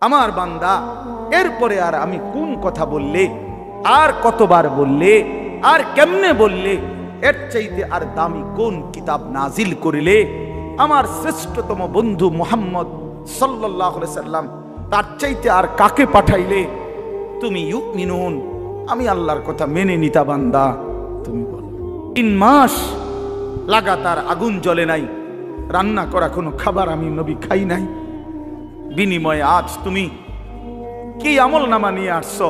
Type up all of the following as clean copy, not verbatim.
আমার বান্দা এরপরে আর আমি কোন কথা বললে, আর কতবার বললে, আর কেমনে বললে, এর চাইতে আর দামি কোন কিতাব নাজিল করিলে, আমার শ্রেষ্ঠতম বন্ধু মুহাম্মদ সাল্লাল্লাহু আলাইহি সাল্লাম তার চাইতে আর কাকে পাঠাইলে তুমি ইউমিনুন, আমি আল্লাহর কথা মেনে নিতা বান্দা? তুমি বলো। 3 মাস লাগাতার আগুন জ্বলে নাই, রান্না করা কোনো খাবার আমি নবী খাই নাই, বিনিময়ে আজ তুমি কি আমল নামা নিয়ে আসছো?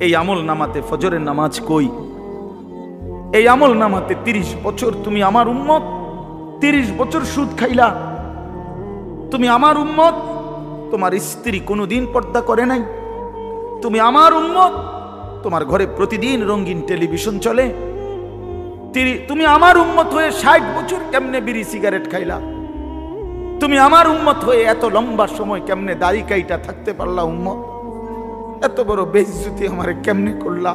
এই আমল নামাতে ফজরের নামাজ কই? এই আমল নামাতে 30 বছর তুমি আমার উম্মত, 30 বছর সুদ খাইলা। তুমি আমার উম্মত, তোমার স্ত্রী কোনোদিন পর্দা করে নাই। তুমি আমার উম্মত, তোমার ঘরে প্রতিদিন রঙিন টেলিভিশন চলে। তুমি আমার উম্মত হয়ে 60 বছর কেমনে বিড়ি সিগারেট খাইলা? তুমি আমার উম্মত হয়ে এত লম্বা সময় কেমনে দাড়ি কাইটা থাকতে পারলা? উম্মত, এত বড় বেইজ্জতি আমারে কেমনে করলা?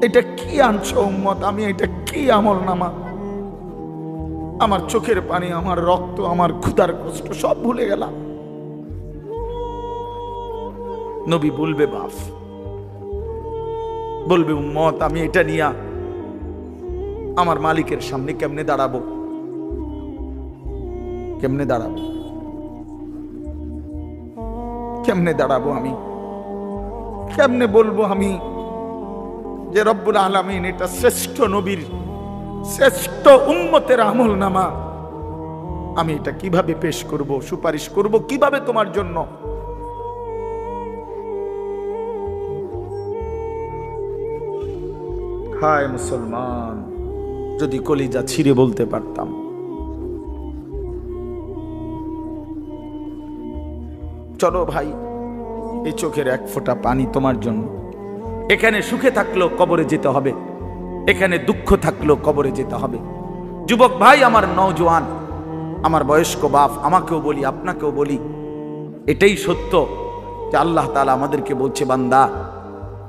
এটা কি আনছো উম্মত? আমি এটা কি আমল নামা? আমার চোখের পানি, আমার রক্ত, আমার ক্ষুধার কষ্ট সব ভুলে গেলাম। নবী বলবে বাপ, বলবে উম্মত, আমি এটা নিয়া আমার মালিকের সামনে কেমনে দাঁড়াবো? কেমনে দাঁড়াবো? কেমনে দাঁড়াবো? আমি কেমনে বলবো আমি যে রব্বুল আলামিন এটা শ্রেষ্ঠ নবীর, শ্রেষ্ঠ উম্মতের আমল নামা, আমি এটা কিভাবে পেশ করব, সুপারিশ করব কিভাবে তোমার জন্য? হায় মুসলমান, যদি কলিজা ছিঁড়ে বলতে পারতাম। চলো ভাই, এই চোখের এক ফোঁটা পানি তোমার জন্য। এখানে সুখে থাকলেও কবরে যেতে হবে, এখানে দুঃখ থাকলেও কবরে যেতে হবে। যুবক ভাই, আমার নওজোয়ান, আমার বয়স্ক বাপ, আমাকেও বলি, আপনাকেও বলি, এটাই সত্য যে আল্লাহ তাআলা আমাদেরকে বলছে, বান্দা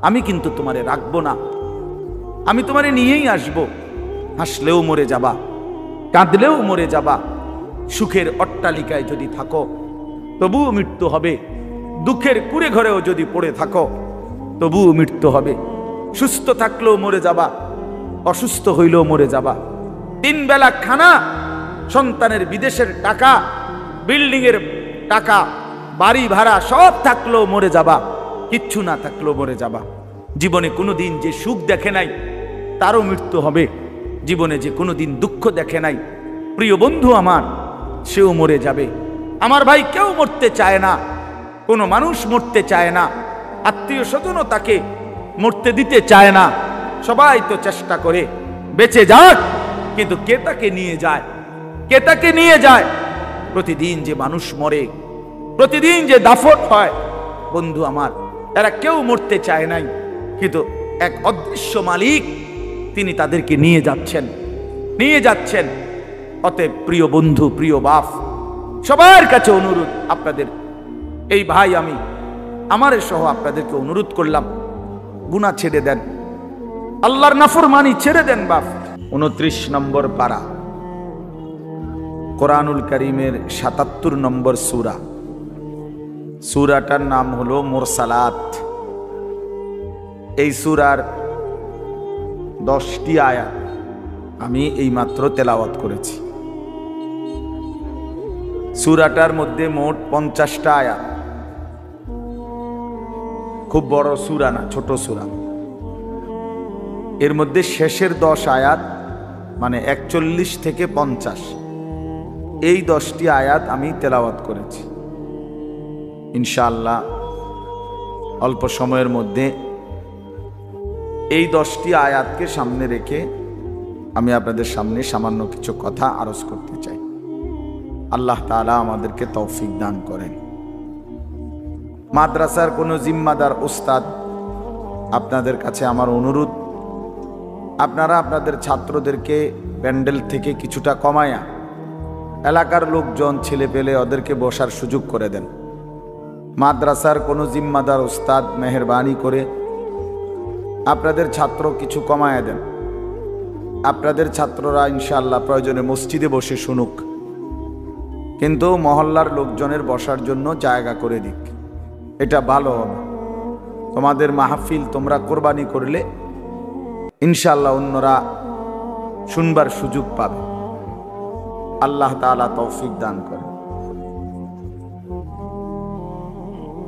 আমি কিন্তু তোমারে রাখবো না, আমি তোমারে নিয়েই আসবো। হাসলেও মরে যাবা, কাঁদলেও মরে যাবা। সুখের অট্টালিকায় যদি থাকো তবুও মৃত্যু হবে, দুঃখের কুড়ে ঘরেও যদি পড়ে থাকো তবুও মৃত্যু হবে। সুস্থ থাকলেও মরে যাবা, অসুস্থ হইলেও মরে যাবা। 3 বেলা খানা, সন্তানের বিদেশের টাকা, বিল্ডিং এর টাকা, বাড়ি ভাড়া সব থাকলেও মরে যাবা, কিচ্ছু না থাকলেও মরে যাবা। জীবনে কোনোদিন যে সুখ দেখে নাই তারও মৃত্যু হবে, জীবনে যে কোনোদিন দুঃখ দেখে নাই প্রিয় বন্ধু আমার, সেও মরে যাবে। আমার ভাই, কেউ মরতে চায় না, কোনো মানুষ মরতে চায় না, আত্মীয় স্বজনও তাকে মরতে দিতে চায় না। সবাই তো চেষ্টা করে বেঁচে যাক, কিন্তু কে তাকে নিয়ে যায়? কে তাকে নিয়ে যায়? প্রতিদিন যে মানুষ মরে, প্রতিদিন যে দাফন হয়, বন্ধু আমার, এরা কেউ মরতে চায় নাই, কিন্তু এক অদৃশ্য মালিক তিনি তাদেরকে নিয়ে যাচ্ছেন, নিয়ে যাচ্ছেন। অতএব প্রিয় বন্ধু, প্রিয় বাপ, সবার কাছে অনুরোধ, আপনাদের এই ভাই, আমি আমারে সহ আপনাদেরকে অনুরোধ করলাম, গুনাহ ছেড়ে দেন, আল্লাহর নাফরমানি ছেড়ে দেন বাপ। 29 নম্বর পারা, কোরআনুল কারীমের 77 নম্বর সূরা। সূরাটার নাম হলো মুরসালাত। এই সূরার 10টি আয়াত আমি এইমাত্র তেলাওয়াত করেছি। সূরাটার মধ্যে মোট 50টা আয়াত। খুব বড় সূরা না, ছোট সূরা। এর মধ্যে শেষের 10 আয়াত, মানে 41 থেকে 50, এই 10টি আয়াত আমি তেলাওয়াত করেছি। ইনশাআল্লাহ অল্প সময়ের মধ্যে এই 10টি আয়াতকে সামনে রেখে আমি আপনাদের সামনে সামান্য কিছু কথা আরজ করতে চাই। আল্লাহ তাআলা আমাদেরকে তৌফিক দান করেন। মাদ্রাসার কোনো জিম্মাদার উস্তাদ, আপনাদের কাছে আমার অনুরোধ, আপনারা আপনাদের ছাত্রদেরকে প্যান্ডেল থেকে কিছুটা কমায়া এলাকার লোকজন, ছেলে পেলে, ওদেরকে বসার সুযোগ করে দেন। মাদ্রাসার কোনো জিম্মাদার উস্তাদ মেহেরবানি করে আপনাদের ছাত্র কিছু কমায়া দেন। আপনাদের ছাত্ররা ইনশাআল্লাহ প্রয়োজনে মসজিদে বসে শুনুক। কিন্তু মহল্লার লোকজনের বসার জন্য জায়গা করে দিক, এটা ভালো হবে। তোমাদের মাহফিল তোমরা কোরবানি করলে ইনশাআল্লাহ অন্যরা শুনবার সুযোগ পাবে। আল্লাহ তাআলা তৌফিক দান করে।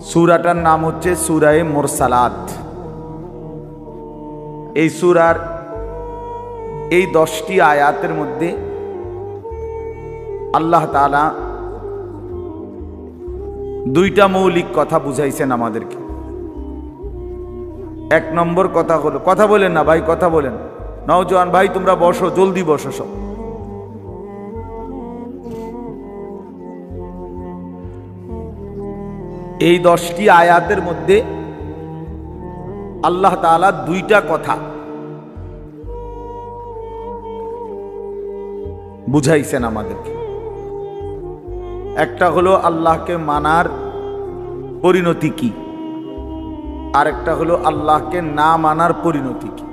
সূরাটার নাম হচ্ছে সূরায়ে মুরসালাত। এই সূরার এই 10টি আয়াতের মধ্যে আল্লাহ তাআলা দুইটা মৌলিক কথা বুঝাইছেন আমাদেরকে। এক নম্বর কথা হলো, কথা বলেন না ভাই, কথা বলেন, নওজোয়ান ভাই তোমরা বসো, জলদি বসো সব। এই 10টি আয়াতের মধ্যে আল্লাহ তাআলা দুইটা কথা বুঝাইছেন আমাদেরকে। একটা হলো আল্লাহকে মানার পরিণতি কি, আর একটা হলো আল্লাহকে না মানার পরিণতি কি।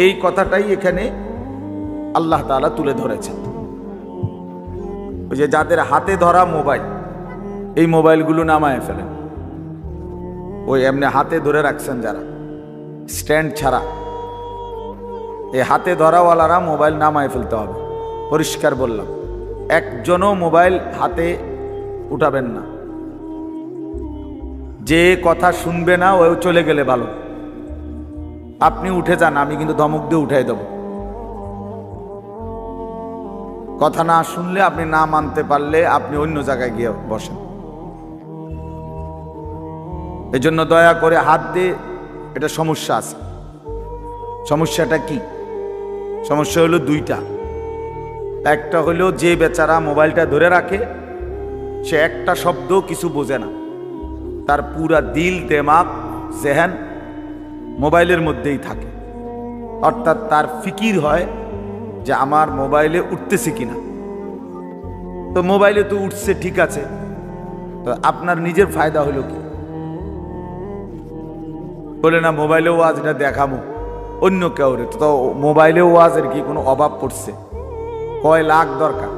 এই কথাটাই এখানে আল্লাহ তাআলা তুলে ধরেছেন। ওই যে যাদের হাতে ধরা মোবাইল, এই মোবাইলগুলো নামায় ফেলেন। ওই এমনি হাতে ধরে রাখছেন যারা, স্ট্যান্ড ছাড়া, এই হাতে ধরাওয়ালারা মোবাইল নামায় ফেলতে হবে। পরিষ্কার বললাম, একজনও মোবাইল হাতে উঠাবেন না। যে কথা শুনবে না ও চলে গেলে ভালো, আপনি উঠে যান, আমি কিন্তু ধমক দিয়ে উঠাই দেব। কথা না শুনলে, আপনি না মানতে পারলে আপনি অন্য জায়গায় গিয়ে বসেন। এই জন্য দয়া করে হাত দিয়ে, এটা সমস্যা আছে। সমস্যাটা কি? সমস্যা হলো দুইটা। একটা হলো যে বেচারা মোবাইলটা ধরে রাখে, সে একটা শব্দ কিছু বোঝে না, তার পুরা দিল দেমাগ জেহেন মোবাইলের মধ্যেই থাকে। অর্থাৎ তার ফিকির হয় যে আমার মোবাইলে উঠতেছে কিনা। তো মোবাইলে তো উঠছে, ঠিক আছে, তো আপনার নিজের ফায়দা হলো কি? বলে না মোবাইলে ওয়াজ, এটা দেখাবো অন্য কেউ, তো মোবাইলে ওয়াজের কি কোনো অভাব পড়ছে? কয় লাখ দরকার,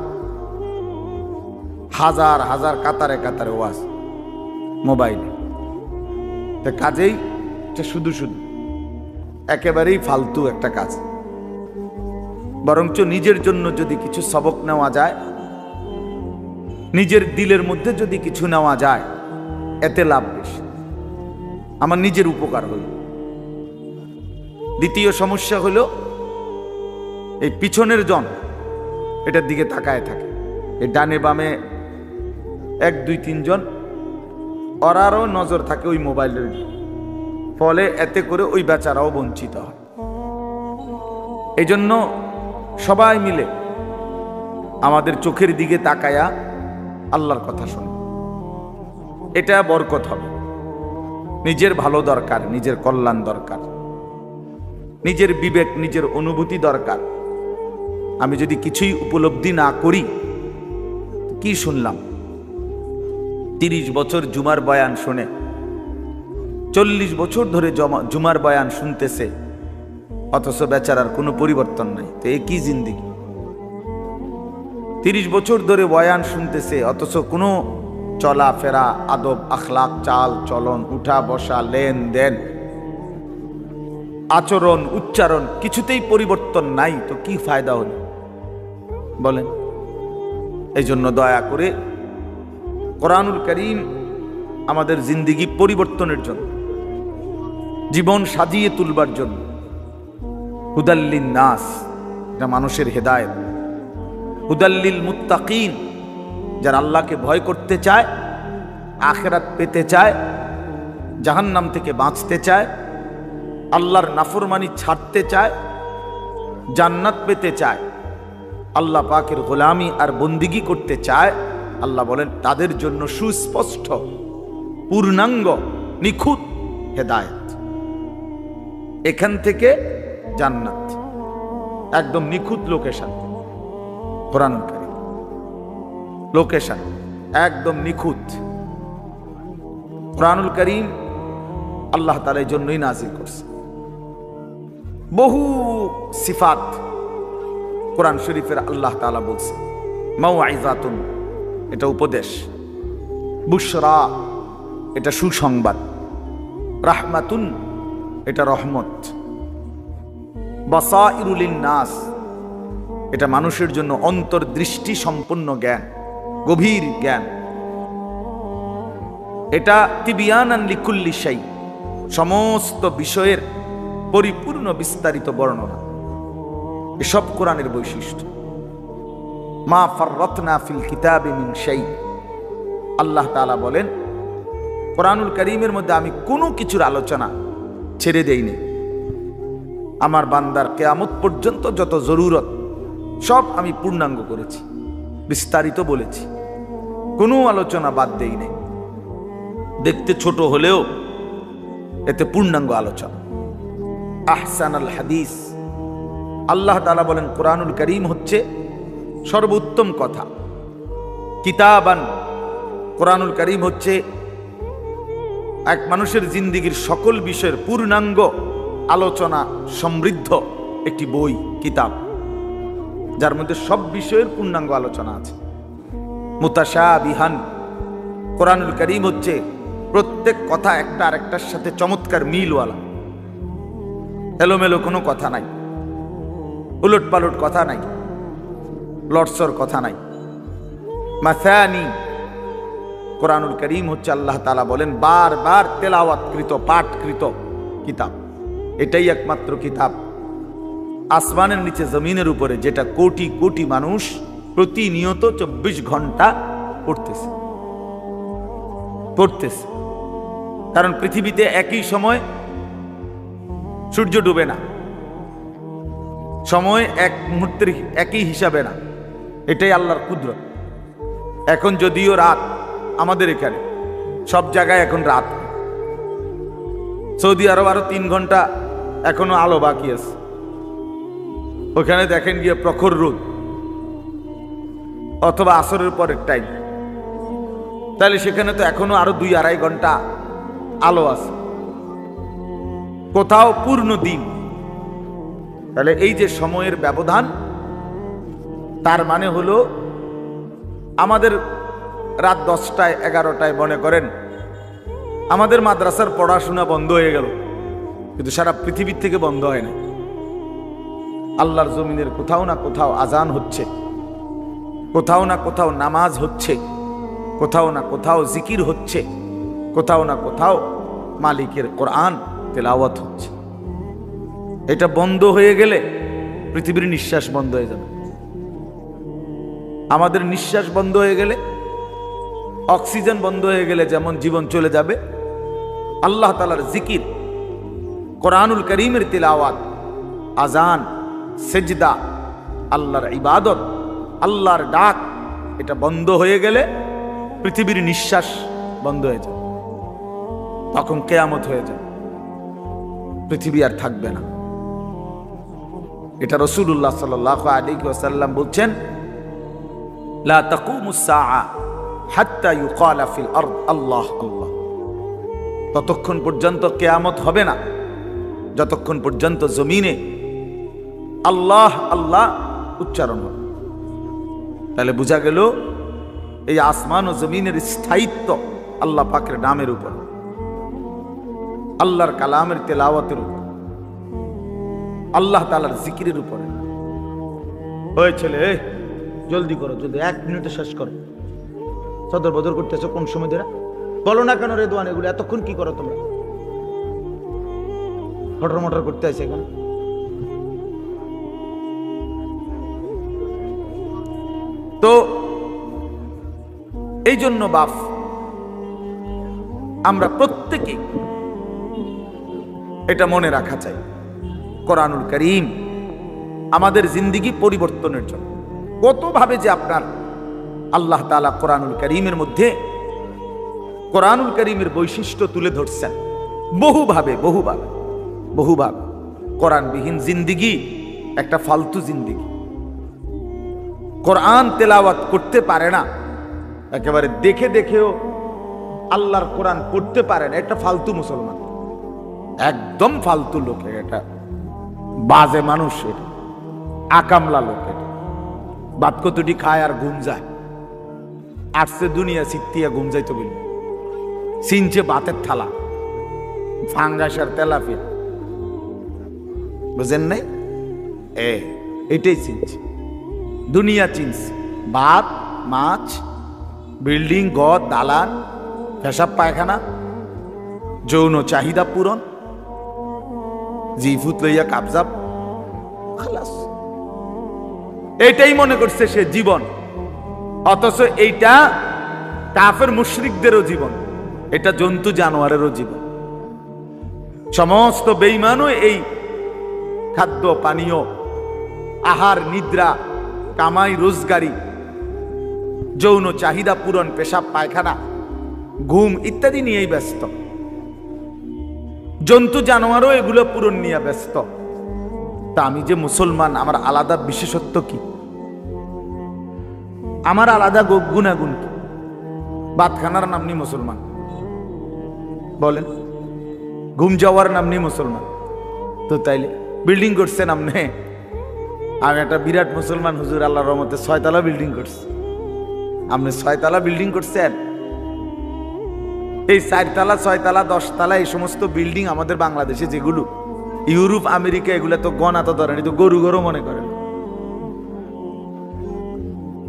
হাজার হাজার কাতারে কাতারে ওয়াজ মোবাইলে। তো কাজেই শুধু শুধু একেবারেই ফালতু একটা কাজ। বরঞ্চ নিজের জন্য যদি কিছু সবক নেওয়া যায়, নিজের দিলের মধ্যে যদি কিছু নেওয়া যায়, এতে লাভ বেশি, আমার নিজের উপকার হল। দ্বিতীয় সমস্যা হলো এই পিছনের জন এটার দিকে তাকায় থাকে, এই ডানে বামে 1 2 3 জন, ওরারও নজর থাকে ওই মোবাইলের, ফলে এতে করে ওই বেচারাও বঞ্চিত হয়। এই জন্য সবাই মিলে আমাদের চোখের দিকে তাকায়া আল্লাহর কথা শুনে, এটা বরকত হবে। নিজের ভালো দরকার, নিজের কল্যাণ দরকার, নিজের বিবেক, নিজের অনুভূতি দরকার। আমি যদি কিছুই উপলব্ধি না করি, কি শুনলাম? 30 বছর জুমার বয়ান শুনে, 40 বছর ধরে জুমার বয়ান শুনতেছে, অথচ বেচারার কোনো পরিবর্তন নাই। তো এ কি জিন্দেগি? 30 বছর ধরে বয়ান শুনতেছে, অথচ কোনো চলাফেরা, আদব, আখলাক, চাল চলন, উঠা বসা, লেনদেন, আচরণ, উচ্চারণ কিছুতেই পরিবর্তন নাই। তো কি ফায়দা হল বলেন? এই জন্য দয়া করে কোরআনুল কারীম আমাদের জিন্দেগি পরিবর্তনের জন্য, জীবন সাজিয়ে তুলবার জন্য, হুদাল্লিন নাস, এটা মানুষের হেদায়েত, হুদাল্লিল মুত্তাকিন, যারা আল্লাহকে ভয় করতে চায়, আখিরাত পেতে চায়, জাহান্নাম থেকে বাঁচতে চায়, আল্লাহর নাফরমানি ছাড়তে চায়, জান্নাত পেতে চায়, আল্লাহ পাকের গোলামি আর বন্দিগি করতে চায়, আল্লাহ বলেন তাদের জন্য সুস্পষ্ট, পূর্ণাঙ্গ, নিখুঁত হেদায়েত। এখান থেকে জান্নাত, একদম নিখুঁত লোকেশন। কোরআনুল কারীম লোকেশন একদম নিখুঁত। কোরআনুল কারীম আল্লাহ তাআলা এই জন্যই নাজিল করছে। বহু সিফাত কোরআন শরীফের আল্লাহ তাআলা বলছে, মাউইযাতুন এটা উপদেশ, বুশরা এটা সুসংবাদ, রাহমাতুন এটা রহমত, বাসাইরু লিন-নাস এটা মানুষের জন্য অন্তর্দৃষ্টি সম্পন্ন জ্ঞান, গভীর জ্ঞান, এটা তিবিয়ানান লিকুল্লি শাই সমস্ত বিষয়ের পরিপূর্ণ বিস্তারিত বর্ণনা। এসব কোরআনের বৈশিষ্ট্য। মা ফাররাতনা ফিল কিতাবি মিন শাই, আল্লাহ তাআলা বলেন কোরআনুল কারীমের মধ্যে আমি কোনো কিছুর আলোচনা ছেড়ে দেইনি। আমার বান্দার কিয়ামত পর্যন্ত যত জরুরত সব আমি পূর্ণাঙ্গ করেছি, বিস্তারিত বলেছি, কোনো আলোচনা বাদ দেই নাই। দেখতে ছোট হলেও এতে পূর্ণাঙ্গ আলোচনা। আহসানুল হাদিস, আল্লাহ তাআলা বলেন কোরআনুল কারীম হচ্ছে সর্বোত্তম কথা। কিতাবান, কোরআনুল কারীম হচ্ছে এক মানুষের জিন্দেগীর সকল বিষয়ের পূর্ণাঙ্গ আলোচনা সমৃদ্ধ একটি বই, কিতাব, যার মধ্যে সব বিষয়ের পূর্ণাঙ্গ আলোচনা আছে। মুতাশাবিহান, কোরআনুল কারীম হচ্ছে প্রত্যেক কথা একটা আরেকটার সাথে চমৎকার মিলওয়ালা, এলোমেলো কোনো কথা নাই, উলট পালট কথা নাই, লটসর কথা নাই। মাসানি, কোরআনুল কারীম হচ্ছে আল্লাহ তাআলা বলেন বারবার তেলাওয়াতকৃত, পাঠকৃত কিতাব। এটাই একমাত্র কিতাব আসমানের নিচে জমিনের উপরে যেটা কোটি কোটি মানুষ প্রতিনিয়ত 24 ঘন্টা পড়তেছে। কারণ পৃথিবীতে একই সময় সূর্য ডুবে না, সময় এক মুহূর্তের একই হিসাবে না, এটাই আল্লাহর কুদরত। এখন যদিও রাত, আমাদের এখানে সব জায়গায় এখন রাত, সৌদি আরব আরো 3 ঘন্টা এখনো আলো বাকি আছে, ওখানে দেখেন গিয়ে প্রখর রোদ অথবা আসরের পরের টাইম, তাহলে সেখানে তো এখনো আরো 2-2.5 ঘন্টা আলো আছে, কোথাও পূর্ণ দিন। তাহলে এই যে সময়ের ব্যবধান, তার মানে হলো আমাদের রাত 10টায় 11টায় মনে করেন আমাদের মাদ্রাসার পড়াশোনা বন্ধ হয়ে গেল, কিন্তু সারা পৃথিবীর থেকে বন্ধ হয় না। আল্লাহর জমিনের কোথাও না কোথাও আজান হচ্ছে, কোথাও না কোথাও নামাজ হচ্ছে, কোথাও না কোথাও জিকির হচ্ছে, কোথাও না কোথাও মালিকের কোরআন তেলাওয়াত হচ্ছে। এটা বন্ধ হয়ে গেলে পৃথিবীর নিঃশ্বাস বন্ধ হয়ে যাবে। আমাদের নিঃশ্বাস বন্ধ হয়ে গেলে, অক্সিজেন বন্ধ হয়ে গেলে যেমন জীবন চলে যাবে, আল্লাহ তাআলার জিকির, কোরআনুল কারীমের তিলাওয়াত, আজান, সেজদা, আল্লাহর ইবাদত, আল্লাহর ডাক, এটা বন্ধ হয়ে গেলে পৃথিবীর নিঃশ্বাস বন্ধ হয়ে যাবে। তখন কিয়ামত হয়ে যাবে, পৃথিবী আর থাকবে না। এটা রাসূলুল্লাহ সাল্লাল্লাহু আলাইহি ওয়াসাল্লাম বলছেন, লা তাকুমুস সাআ হাত্তা ইউকালা ফিল আরদ আল্লাহ আল্লাহ। ততক্ষণ পর্যন্ত কিয়ামত হবে না যতক্ষণ পর্যন্ত জমিনে আল্লাহ আল্লাহ উচ্চারণ হবে। তাহলে বোঝা গেল এই আসমান ও জমিনের স্থায়িত্ব আল্লাহ পাকের নামের উপর, আল্লাহর কালামের তেলাওয়াতের উপর, আল্লাহ তাআলার জিকিরের উপরে। ওই ছেলে, জলদি করো, জলদি 1 মিনিটে শেষ করো। সদর বদর করতেছো কোন সময় ধরে? বলো না কেন রে দোয়ান, এগুলো এতক্ষণ কি করো তোমরা? ফটর মটর করতে আছে এখন। তো এই জন্য বাপ, আমরা প্রত্যেকে এটা মনে রাখা চাই, কোরআনুল কারীম আমাদের জিন্দেগি পরিবর্তনের জন্য কতভাবে যে আপনার আল্লাহ তাআলা কোরআনুল কারীমের মধ্যে কোরআনুল কারীমের বৈশিষ্ট্য তুলে ধরছেন বহুভাবে। কোরআনবিহীন জিন্দেগি একটা ফালতু জিন্দেগি। কোরআন তেলাওয়াত করতে পারে না, একেবারে দেখে দেখেও আল্লাহর কোরআন পড়তে পারে না, একটা ফালতু মুসলমান, একদম ফালতু লোক, এটা বাজে মানুষ, এটা আকামলা লোক, এটা ভাত কতটি খায় আর ঘুম যায়, আসছে দুনিয়া সিত্তিয়া ঘুম যাইতে বলি, চিনছে ভাতের থালা, ফাঙ্গাস আর তেলাপিয়া, বুঝেন নাই? এটাই চিনছে, দুনিয়া চিনছে। ভাত, মাছ, বিল্ডিং, ঘর, দালান, পেশাব পায়খানা, যৌন চাহিদা পূরণ, জিফুত লইয়া কাবজাব, খালাস। এইটাই মনে করছে সে জীবন। অথচ এইটা কাফের মুশরিকদেরও জীবন, এটা জন্তু জানোয়ারেরও জীবন। সমস্ত বেঈমানও এই খাদ্য পানীয়, আহার, নিদ্রা, কামাই রোজগারি, যৌন চাহিদা পূরণ, পেশাব পায়খানা, ঘুম ইত্যাদি নিয়েই ব্যস্ত। জন্তু জানোয়ারও এগুলো পূরণ নিয়ে ব্যস্ত। তা আমি যে মুসলমান, আমার আলাদা বিশেষত্ব কি? আমার আলাদা গুণাগুণ কি? ভাতখানার নাম নি মুসলমান, বলেন? ঘুম যাওয়ার নাম নি মুসলমান। তো তাইলে বিল্ডিং করছেন আপনি, আমি একটা বিরাট মুসলমান হুজুর, আল্লাহর রহমতে 6 তলা বিল্ডিং করছি। আপনি 6 তলা বিল্ডিং করছেন? এই 4 তলা, 6 তলা, 10 তলা এই সমস্ত বিল্ডিং আমাদের বাংলাদেশে যেগুলো, ইউরোপ, আমেরিকা, এগুলো তো গণা তো ধরেন, তো গরু গরু মনে করেন,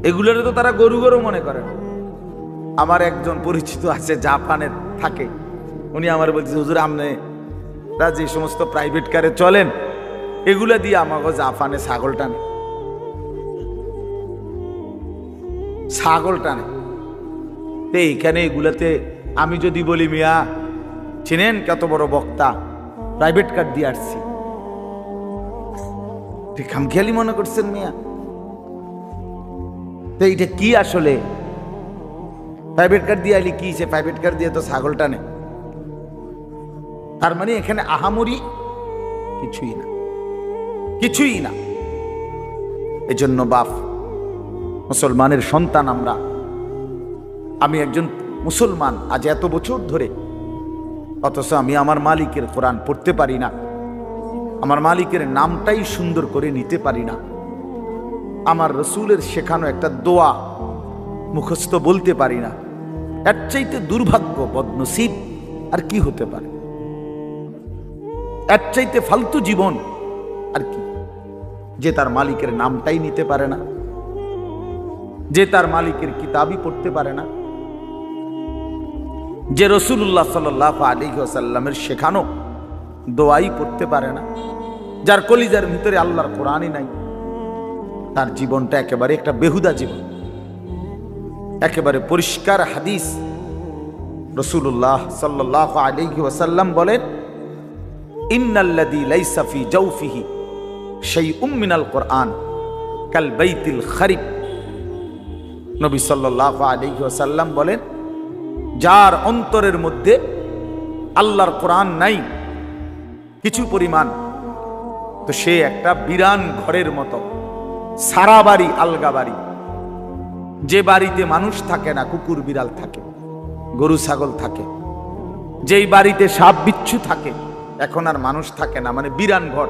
এগুলোর তো তারা গরু গরু মনে করেন। আমার একজন পরিচিত আছে, জাপানের থাকে, উনি আমার বলছে, হুজুর আপনারা যে সমস্ত প্রাইভেট কারে চলেন, এগুলা দিয়ে আমাকে জাপানে ছাগল টানে, ছাগল টানে। এইখানে এগুলাতে আমি যদি বলি, মিয়া চিনেন কত বড় বক্তা, প্রাইভেট কার দিয়ে আসছি, খামখেয়ালি মনে করছেন মিয়া? তো এইটা কি আসলে? প্রাইভেট কার দিয়ে আইলি কি, সে প্রাইভেট কার দিয়ে তো ছাগল টানে। তার মানে এখানে আহামরি কিছুই না, কিছুই না। এজন্য বাপ, মুসলমানের সন্তান আমরা, আমি একজন মুসলমান আজ এত বছর ধরে, অথচ আমি আমার মালিকের কোরআন পড়তে পারি না, আমার মালিকের নামটাই সুন্দর করে নিতে পারি না, আমার রসুলের শেখানো একটা দোয়া মুখস্থ বলতে পারি না। এর চাইতে দুর্ভাগ্য, বদনসিব আর কি হতে পারে? এর চাইতে ফালতু জীবন আর কি? যে তার মালিকের নামটাই নিতে পারে না, যে তার মালিকের কিতাবই পড়তে পারে না, যে রাসূলুল্লাহ সাল্লাল্লাহু আলাইহি ওয়াসাল্লামের শেখানো দোয়াই পড়তে পারে না, যার কলিজার ভিতরে আল্লাহর কোরআনই নাই, তার জীবনটা একেবারে একটা বেহুদা জীবন। একেবারে পরিষ্কার হাদিস, রাসূলুল্লাহ সাল্লাল্লাহু আলাইহি ওয়াসাল্লাম বলেন, ইন্নাল্লাযী লাইসা ফি জাওফিহি শাইউম মিনাল কোরআন কাল বাইতিল খারিব। নবী সাল্লাল্লাহু আলাইহি ওয়াসাল্লাম বলেন, যার অন্তরের মধ্যে আল্লাহর কোরআন নাই কিছু পরিমাণ, তো সে একটা বিরান ঘরের মতো, সারা বাড়ি আলগা বাড়ি, যে বাড়িতে মানুষ থাকে না, কুকুর বিড়াল থাকে, গরু ছাগল থাকে, যেই বাড়িতে সাপ বিচ্ছু থাকে, এখন আর মানুষ থাকে না, মানে বিরান ঘর,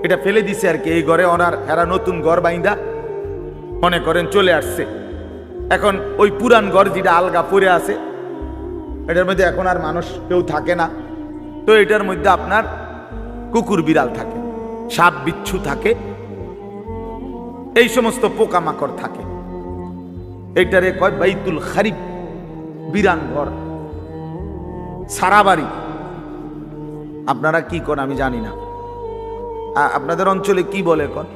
এটা ফেলে দিছে আর কি। এই ঘরে এরা নতুন ঘর বাইন্দা মনে করেন চলে আসছে, এখন ওই পুরান ঘর যেটা আলগা পড়ে আছে, এটার মধ্যে এখন আর মানুষ কেউ থাকে না, তো এটার মধ্যে আপনার কুকুর বিড়াল থাকে, সাপ বিচ্ছু থাকে, এই সমস্ত পোকামাকড় থাকে। এইটারে কয় বাইতুল খারিব, বিরান ঘর, সারা বাড়ি। আপনারা কি কোন আমি জানি না, আপনাদের অঞ্চলে কি বলে কোন?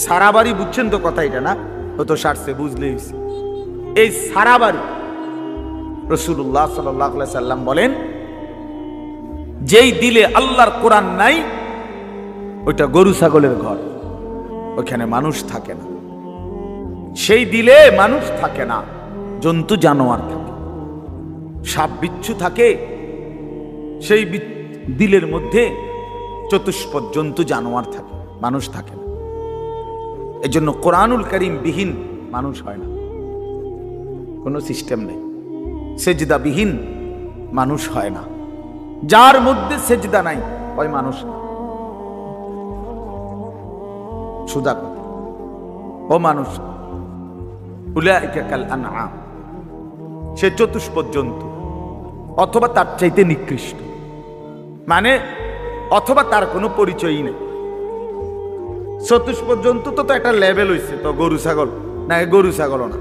সারা বাড়ি বুঝছেন তো কথা, এটা না হতো সারছে, বুঝলে এই সারা বাড়ি। রাসূলুল্লাহ সাল্লাল্লাহু আলাইহি সাল্লাম বলেন, যেই দিলে আল্লাহর কোরআন নাই, ওইটা গরু ছাগলের ঘর, ওইখানে মানুষ থাকে না। সেই দিলে মানুষ থাকে না, জন্তু জানোয়ার থাকে, সাপ বিচ্ছু থাকে, সেই দিলের মধ্যে চতুষ্পদ জন্তু জানোয়ার থাকে, মানুষ থাকে না। এজন্য কোরআনুল কারীম বিহীন মানুষ হয় না, কোনো সিস্টেম নেই। সেজদা বিহীন মানুষ হয় না, যার মধ্যে সেজদা নাই ওই মানুষ না। সুদা কথা। ও মানুষ, উলাইকা কাল আনআম, সে চতুষ্পদ জন্তু অথবা তার চাইতে নিকৃষ্ট, মানে অথবা তার কোনো পরিচয়ই নেই। চতুষ্পদ জন্তু তো একটা লেভেল হয়েছে, তো গরু ছাগল না, গরু ছাগলও না,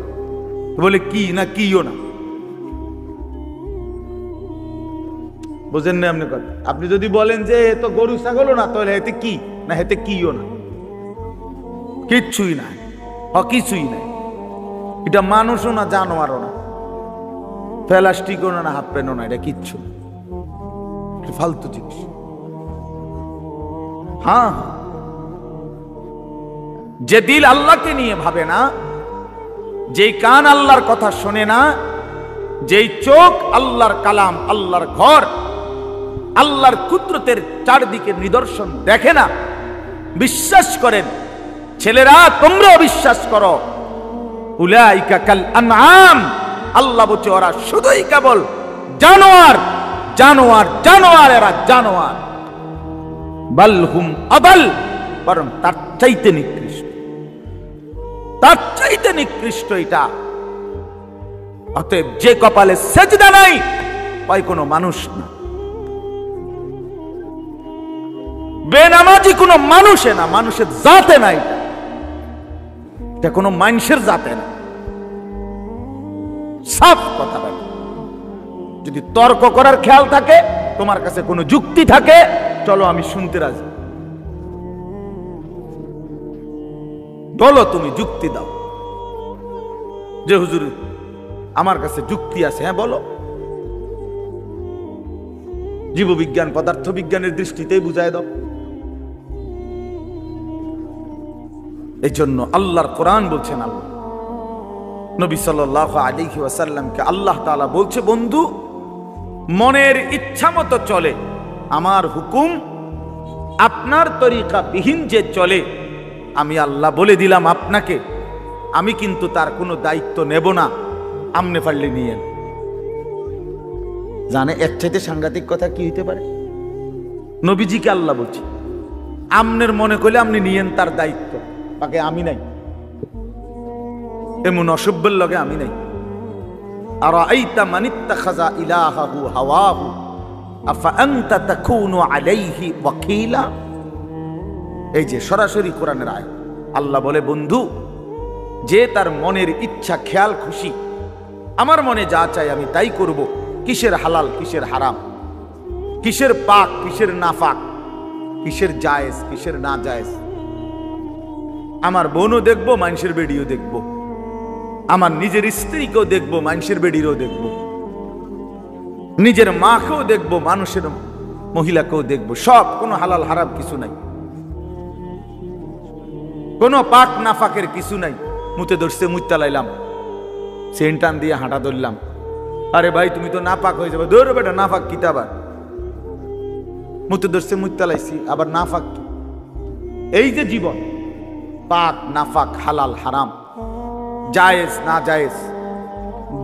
বলে কি না কিও না, বুঝেন না আপনি কথা? আপনি যদি বলেন যে এ তো গরু ছাগলও না, তাহলে হেতে কি না, হেতে কিও না, কিচ্ছুই না, কিছুই নাই। এটা মানুষও না, জানোয়ারও না, প্লাস্টিকও না, হাফ প্যান্টও না, এটা কিচ্ছু ফালতু জিনিস। হ্যাঁ, যে দিল আল্লাহকে নিয়ে ভাবে না, যেই কান আল্লাহর কথা শোনে না, যেই চোখ আল্লাহর কালাম, আল্লাহর ঘর, আল্লাহর কুদরতের চারদিকে নিদর্শন দেখে না, বিশ্বাস করেন ছেলেরা, তোমরাও বিশ্বাস করো, উলাইকা কাল আনআম, আল্লাহ বলছে ওরা শুধুই কেবল জানোয়ার, জানোয়ার, জানোয়ার, এরা জানোয়ার, বাল হুম আদাল, বরং তার চাইতে নিকৃষ্ট, তার চাইতে নিকৃষ্ট এটা। অতএব যে কপালে সেজদা নাই, পায় কোনো মানুষ না, বেনামাজি কোনো মানুষে না, মানুষের জাতে না, এটা কোনো মানুষের জাতে না। সাফ কথা বলে। যদি তর্ক করার খেয়াল থাকে, তোমার কাছে কোনো যুক্তি থাকে, চলো আমি শুনতে রাজি, বলো, তুমি যুক্তি দাও যে হুজুর আমার কাছে যুক্তি আছে, হ্যাঁ বলো। জীববিজ্ঞান পদার্থ বিজ্ঞানের দৃষ্টিতেই বুঝায় দাও। এই জন্য আল্লাহর কোরআন বলছেন, আল্লাহ নবী সাল্লাল্লাহু আলাইহি ওয়াসাল্লামকে আল্লাহ তাআলা বলছে, বন্ধু মনের ইচ্ছা মতো চলে, আমার হুকুম আপনার তরিকা বিহীন যে চলে, আমি আল্লাহ বলে দিলাম আপনাকে, আমি কিন্তু তার কোনো দায়িত্ব নেব না, আমনে পারলে নিয়েন। জানে এর চাইতে সাংঘাতিক কথা কি হইতে পারে? নবীজিকে আল্লাহ বলছে, আমনের মনে করলে আপনি নিয়েন তার দায়িত্ব, তাকে আমি নাই, এমন অসভ্যের লগে আমি নাই। আর আইতা মানিত্তাখাযা ইলাহাহু হাওয়াহু আফা আনতা তাকুনু আলাইহি ওয়াকিলা। এই যে সরাসরি কোরআনের আয়াত, আল্লাহ বলে, বন্ধু যে তার মনের ইচ্ছা খেয়াল খুশি, আমার মনে যা চাই আমি তাই করব, কিসের হালাল কিসের হারাম, কিসের পাক কিসের নাফাক, কিসের জায়েজ কিসের না জায়েজ, আমার বোনও দেখবো, মানুষের বেডিও দেখবো, আমার নিজের স্ত্রীকেও দেখবো, মানুষের বেডিরও দেখবো, নিজের মাকেও দেখবো, মানুষের মহিলাকেও দেখবো, সব, কোনো হালাল হারাম কিছু নাই, কোনো পাক নাফাকের কিছু নাই। মুতে ধরছে মুইতা লাইলাম, সেন্টান দিয়ে হাঁটা ধরলাম, আরে ভাই তুমি তো নাপাক হয়ে যাবে, ধরো বেটা নাফাক কিতা, আবার মুতে ধরছে মুইতা লাইছি, আবার নাফাক কি? এই যে জীবন, পাক নাফাক, হালাল হারাম, জায়েজ না জায়েজ,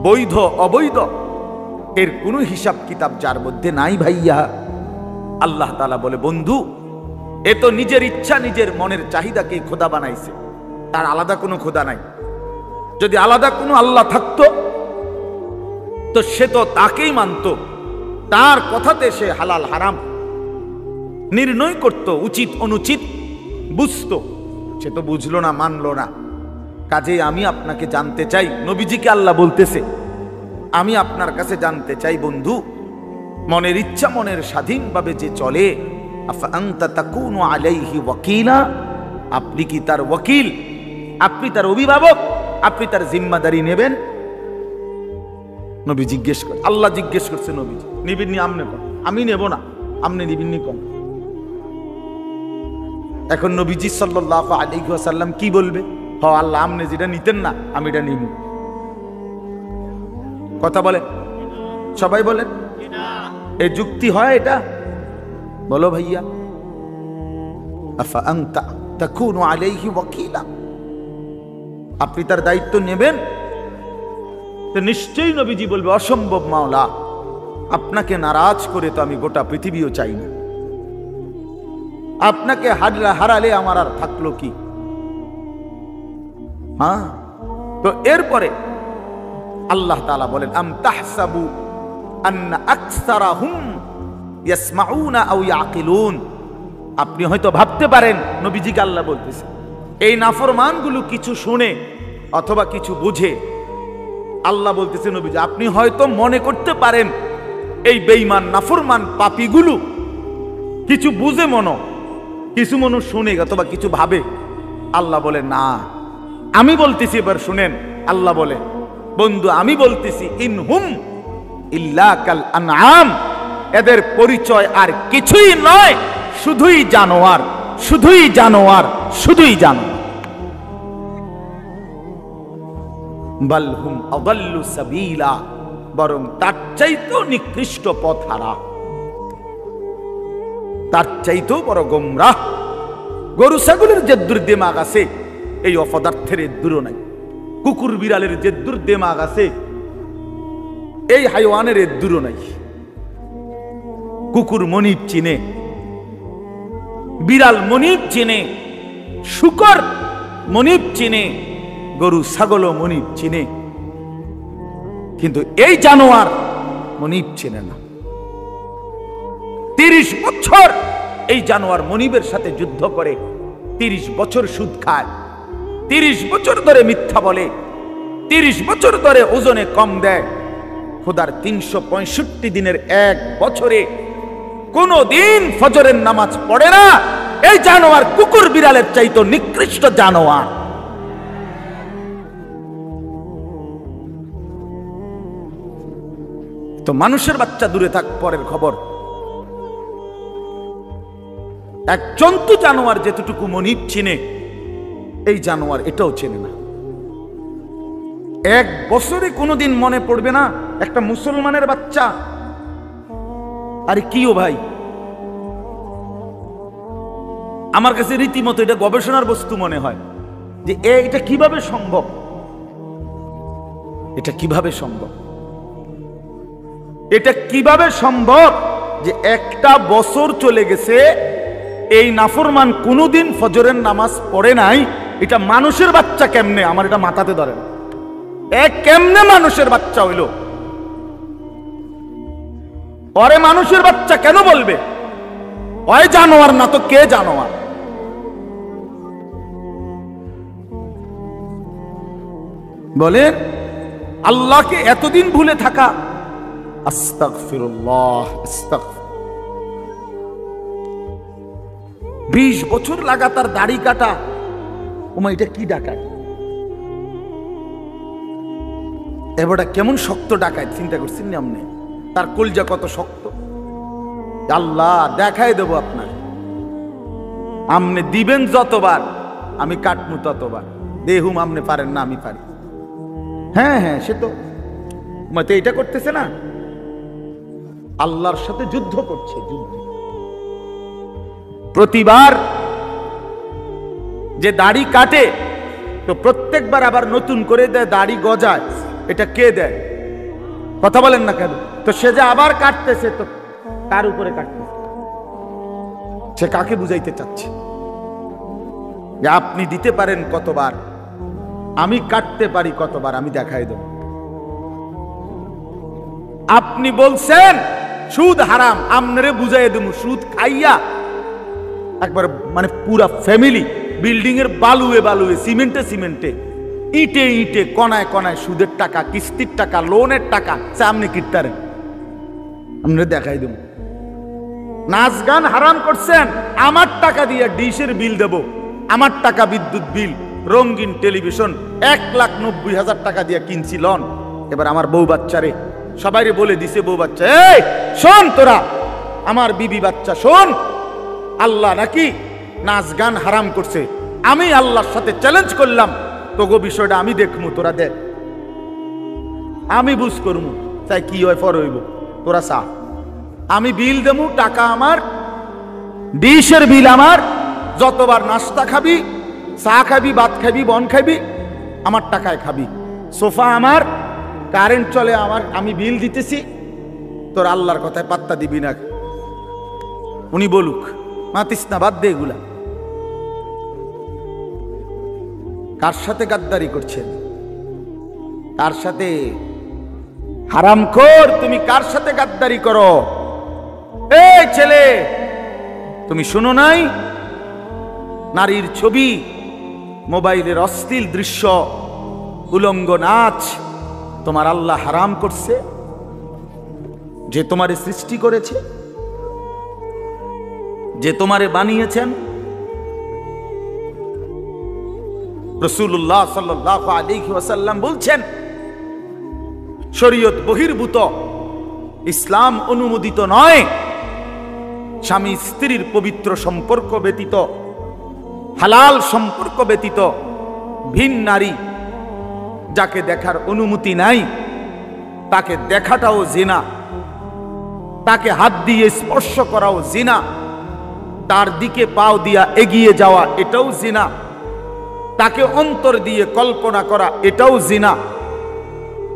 বৈধ অবৈধ, এর কোনো হিসাব কিতাব যার মধ্যে নাই ভাইয়া, আল্লাহ তাআলা বলে, বন্ধু এ তো নিজের ইচ্ছা নিজের মনের চাহিদাকে খোদা বানাইছে, তার আলাদা কোনো খোদা নাই। যদি আলাদা কোনো আল্লাহ থাকতো তো সে তো তাকেই মানত, তার কথাতে সে হালাল হারাম নির্ণয় করত, উচিত অনুচিত বুঝতো, সে তো বুঝলো না, মানলো না। কাজেই আমি আপনাকে জানতে চাই, নবীজিকে আল্লাহ বলতেছে, আমি আপনার কাছে জানতে চাই বন্ধু, মনের ইচ্ছা মনের স্বাধীনভাবে যে চলে, আফা আনতা তাকুনু আলাইহি ওয়াকিলা, আপনি কি তার ওয়াকিল, আপনি তার অভিভাবক, আপনি তার জিম্মাদারি নেবেন? নবী জিজ্ঞেস করে, আল্লাহ জিজ্ঞেস করছে, নবীজি নিবেন নি? আমনে কোন? আমি নেব না, আমনে নিবেন নি কোন? এখন নবীজি সাল্লাল্লাহু আলাইহি ওয়াসাল্লাম কি বলবে? হ আল্লাহ, আমনে যেটা নিতেন না আমি এটা নিব। কথা বলে, সবাই বলেন, এই যুক্তি হয় এটা? বলো ভাইয়া, আফা আনতা তাকুনু আলাইহি ওয়াকিলা, আপনি তার দায়িত্ব নেবেন? তো নিশ্চয়ই নবীজি বলবে, অসম্ভব মাওলা, আপনাকে নারাজ করে তো আমি গোটা পৃথিবীও চাই না, আপনাকে হারালে আমার আর থাকলো কি? হ্যাঁ, তো এরপরে আল্লাহ তাআলা বলেন আম তাহসাবু আন্না আকসারাহুম ইয়াসমাউনা আও ইয়াকিলুন, আপনি হয়তো ভাবতে পারেন, নবীজিকে আল্লাহ বলতেছে, এই নাফরমানগুলো কিছু শুনে অথবা কিছু বুঝে। আল্লাহ বলতেছে নবীজি, আপনি হয়তো মনে করতে পারেন এই বেঈমান নাফরমান পাপীগুলো কিছু বুঝে কিছু মনো শুনে অথবা কিছু ভাবে। আল্লাহ বলে না, আমি বলতেছি, এবার শুনেন। আল্লাহ বলে, বন্ধু আমি বলতেছি, ইনহুম ইল্লা কাল আনআম, এদের পরিচয় আর কিছুই নয়, শুধুই জানোয়ার, শুধুই জানোয়ার, শুধুই জানোয়ার। বাল হুম আযাল্লু সাবিলা, বরং তার চাইতেও নিকৃষ্ট পথহারা, তার চাইতেও বড় গোমরাহ। গরু ছাগলের যে দুর্দিমাগ আছে, এই অপদার্থের দূরও নাই। কুকুর বিড়ালের যে দুর্দিমাগ আছে, এই হাইওয়ানের দূরও নাই। কুকুর মনিব চিনে, বিড়াল মনিব চিনে, শুকর মনিব চিনে, গরু ছাগলও মনিব চিনে, কিন্তু এই জানোয়ার মনিব চিনে না। 30 বছর এই জানোয়ার মনিবের সাথে যুদ্ধ করে, 30 বছর সুদ খায়, 30 বছর ধরে মিথ্যা বলে, 30 বছর ধরে ওজনে কম দেয়। খোদার 365 দিনের এক বছরে কোন দিন ফজরের নামাজ পড়ে না। এই জানোয়ার কুকুর বিড়ালের চাইতো নিকৃষ্ট জানোয়ার। তো মানুষের বাচ্চা দূরে থাক, পরের খবর। এক জন্তু জানোয়ার যেতটুকু মনিব চিনে, এই জানোয়ার এটাও চেনে না। এক বছরে কোনোদিন মনে পড়বে না একটা মুসলমানের বাচ্চা, আরে কিও ভাই, আমার কাছে রীতিমতো এটা গবেষণার বস্তু মনে হয় যে এটা কিভাবে সম্ভব, এটা কিভাবে সম্ভব, এটা কিভাবে সম্ভব যে একটা বছর চলে গেছে, এই নাফরমান কোনোদিন ফজরের নামাজ পড়ে নাই। এটা মানুষের বাচ্চা কেমনে, আমার এটা মাথাতে ধরে না। কেমনে মানুষের বাচ্চা হইল? পরে মানুষের বাচ্চা কেন বলবে? ওই জানোয়ার না তো কে জানোয়ার? বলেন, আল্লাহকে এতদিন ভুলে থাকা। আস্তাগফিরুল্লাহ, আস্তাগফির। 20 বছর লাগাতার দাড়ি কাটা, ওমা এটা কি ডাকায়? এবারটা কেমন শক্ত ডাকায়, চিন্তা করছেন না আপনি? তার কলজা কত শক্ত। আল্লাহ দেখাই দেব আপনার, আপনি দিবেন যতবার আমি কাটমু ততবার। দেহুম আপনি পারেন না, আমি পারি। হ্যাঁ হ্যাঁ, সে তো মতে এটা করতেছে না, আল্লাহর সাথে যুদ্ধ করছে। যুদ্ধ প্রতিবার যে দাড়ি কাটে, তো প্রত্যেকবার আবার নতুন করে দেয়, দাড়ি গজায়। এটা কে দেয়? কথা বলেন না কেন? তো সে যে আবার কাটতেছে, তো কার উপরে কাটতেছে? সে কাকে বুঝাইতে চাচ্ছে যে আপনি দিতে পারেন কতবার, আমি কাটতে পারি কতবার, আমি দেখাই দেব। আপনি বলছেন সুদ হারাম, আমনে বুঝাই দেব। সুদ খাইয়া একবার মানে পুরা ফ্যামিলি বিল্ডিং এর বালুয়ে বালুয়ে, সিমেন্টে সিমেন্টে, ইটে ইটে, কনায় কনায় সুদের টাকা, কিস্তির টাকা, লোনের টাকা সামনে কিটতারেন, আমরা দেখাই দেব। নাচ গান হারাম করছেন, আমার টাকা দিয়ে ডিশের বিল দেব, আমার টাকা বিদ্যুৎ বিল, রঙিন টেলিভিশন 1,90,000 টাকা দিয়ে কিনছি লন। এবার আমার বউ বাচ্চারে সবাইরে বলে দিছে, বউ বাচ্চা এই শোন, তোরা আমার বিবি বাচ্চা শোন, আল্লাহ নাকি নাচ গান হারাম করছে। আমি আল্লাহর সাথে চ্যালেঞ্জ করলাম, তোগো বিষয়টা আমি দেখমু, তোরা দেখ, আমি বুঝ করমু, তাই কি হয় ফর হইব, তোরা চা, আমি বিল দেবো, টাকা আমার, ডিশের বিল আমার, যতবার নাস্তা খাবি, চা খাবি, ভাত খাবি, বন খাবি, আমার টাকায় খাবি, সোফা আমার, কারেন্ট চলে আমার, আমি বিল দিতেছি, তোর আল্লাহর কথায় পাত্তা দিবি না। উনি বলুক, মাতিস না, বাদ দে এগুলা। কার সাথে গাদ্দারি করছেন? কার সাথে? হারামখোর, তুমি কার সাথে গাদ্দারি করো? এই ছেলে, তুমি শুনো নাই? নারীর ছবি, মোবাইলের অশ্লীল দৃশ্য, উলঙ্গ নাচ তোমার আল্লাহ হারাম করছে, যে তোমারে সৃষ্টি করেছে, যে তোমারে বানিয়েছেন। রাসূলুল্লাহ সাল্লাল্লাহু আলাইহি ওয়াসাল্লাম বলছেন, শরীয়ত বহির্ভূত, ইসলাম অনুমোদিত নয় স্বামী স্ত্রীর পবিত্র সম্পর্ক ব্যতীত, হালাল সম্পর্ক ব্যতীত ভিন নারী যাকে দেখার অনুমতি নাই তাকে দেখাটাও জিনা, তাকে হাত দিয়ে স্পর্শ করাও জিনা, তার দিকে পাও দিয়া এগিয়ে যাওয়া এটাও জিনা, তাকে অন্তর দিয়ে কল্পনা করা এটাও জিনা,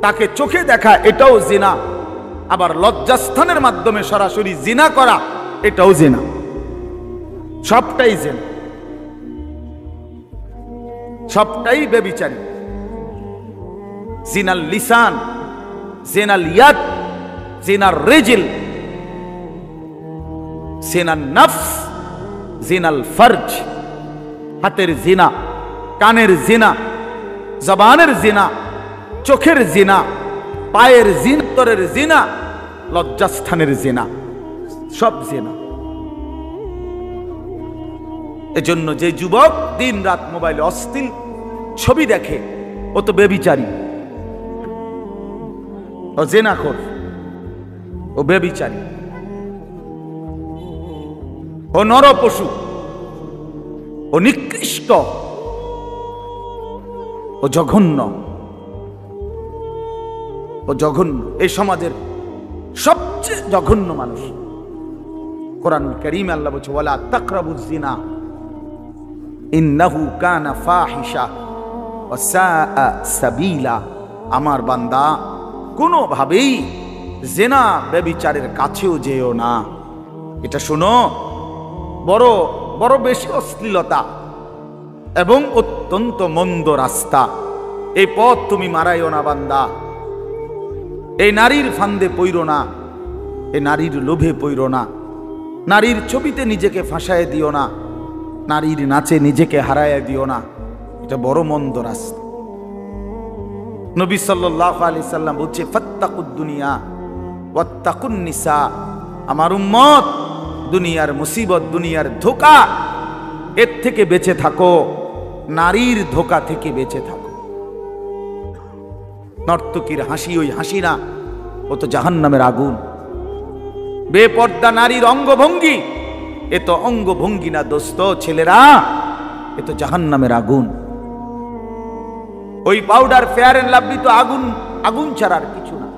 তাকে চোখে দেখা এটাও জিনা, আবার লজ্জাস্থানের মাধ্যমে সরাসরি জিনা করা এটাও জিনা। সবটাই জিনা, সবটাই ব্যভিচারী। জিনাল লিসান, জিনাল ইয়াদ, জিনার রিজল, জিনাল নফস, জিনাল ফরজ। হাতের জিনা, কানের জিনা, জবানের জিনা, চোখের জিনা, পায়ের জিনতরের জিনা, লজ্জাস্থানের জিনা, সব জিনা। এজন্য যে যুবক দিন রাত মোবাইলে অশ্লীল ছবি দেখে ও তো ব্যভিচারী, ও জিনাখোর, ও ব্যভিচারী, ও নরপশু, ও নিকৃষ্ট, ও জঘন্য, ও জঘন্য। এই সমাজের সবচেয়ে জঘন্য মানুষ। কোরআন কারীমে আল্লাহ বলছে, ওয়ালা তাকরাবুজ জিনা ইন্নাহু কানা ফাহিশা ওয়া সাআ সাবিলা। আমার বান্দা, কোনোভাবেই জিনা ব্যভিচারের কাছেও যেও না। এটা শোনো, বড় বড় বেশি অশ্লীলতা এবং অত্যন্ত মন্দ রাস্তা। এই পথ তুমি মারাইও না বান্দা। এই নারীর ফান্দে পইরো না, এই নারীর লোভে পইরো না, নারীর ছবিতে নিজেকে ফাঁসায় দিও না, নারীর নাচে নিজেকে হারায় দিও না। এটা বড় মন্দ রাস্তা। নবী সাল্লাল্লাহু আলাইহি সাল্লাম বলছে, ফাত্তাকুদ দুনিয়া ওয়াত্তাকুন নিসা। আমার উম্মত, দুনিয়ার মুসিবত, দুনিয়ার ধোঁকা, এর থেকে বেঁচে থাকো, নারীর ধোঁকা থেকে বেঁচে থাকো। নর্তকীর হাসি ওই হাসি না, ও তো জাহান্নামের আগুন। বেপর্দা নারীর অঙ্গভঙ্গি, এ তো অঙ্গভঙ্গি না দোস্ত, ছেলেরা, এ তো জাহান্নামের আগুন। ওই পাউডার, ফেয়ার এন্ড লাভলি তো আগুন, আগুন ছাড়ার কিছু না।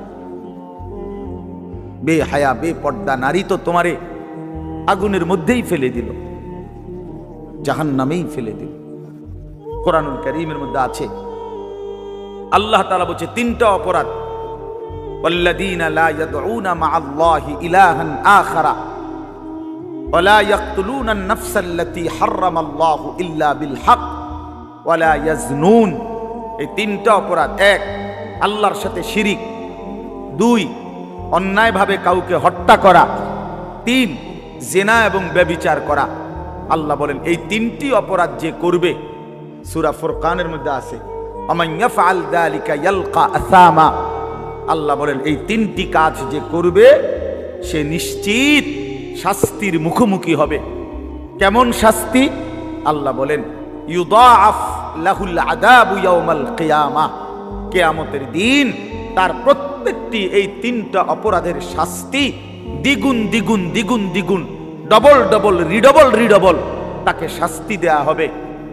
বেহায়া বেপর্দা নারী তো তোমারে আগুনের মধ্যেই ফেলে দিল, জাহান্নামেই ফেলে দিল। কোরআনুল কারীমের মধ্যে আছে, আল্লাহ তাআলা বলছে তিনটা অপরাধ, ওয়াল্লাযীনা লা ইয়াদউনা মা'আল্লাহি ইলাহান আখারা ওয়া লা ইয়াকতুলুনা আন-নাফসাল্লাতী হারামাল্লাহু ইল্লা বিল হক ওয়া লা ইয়াজনুন। এই তিনটা অপরাধ। এক, আল্লাহর সাথে শিরিক। দুই, অন্যায়ভাবে কাউকে হত্যা করা। তিন, জিনা এবং ব্যভিচার করা। আল্লাহ বলেন এই তিনটি অপরাধ যে করবে, সূরা ফুরকানের মধ্যে আছে, আমান ইয়াফআল যালিকা ইয়ালকা আসামা। আল্লাহ বলেন এই তিনটি কাজ যে করবে সে নিশ্চিত শাস্তির মুখোমুখি হবে। কেমন শাস্তি? আল্লাহ বলেন, ইউদাআফ লাহুল আযাবু ইয়াউমাল কিয়ামাহ। কিয়ামতের দিন তার প্রত্যেকটি এই তিনটা অপরাধের শাস্তি দ্বিগুণ দ্বিগুণ দ্বিগুণ দ্বিগুণ, ডবল ডবল, রিডবল রিডবল তাকে শাস্তি দেয়া হবে।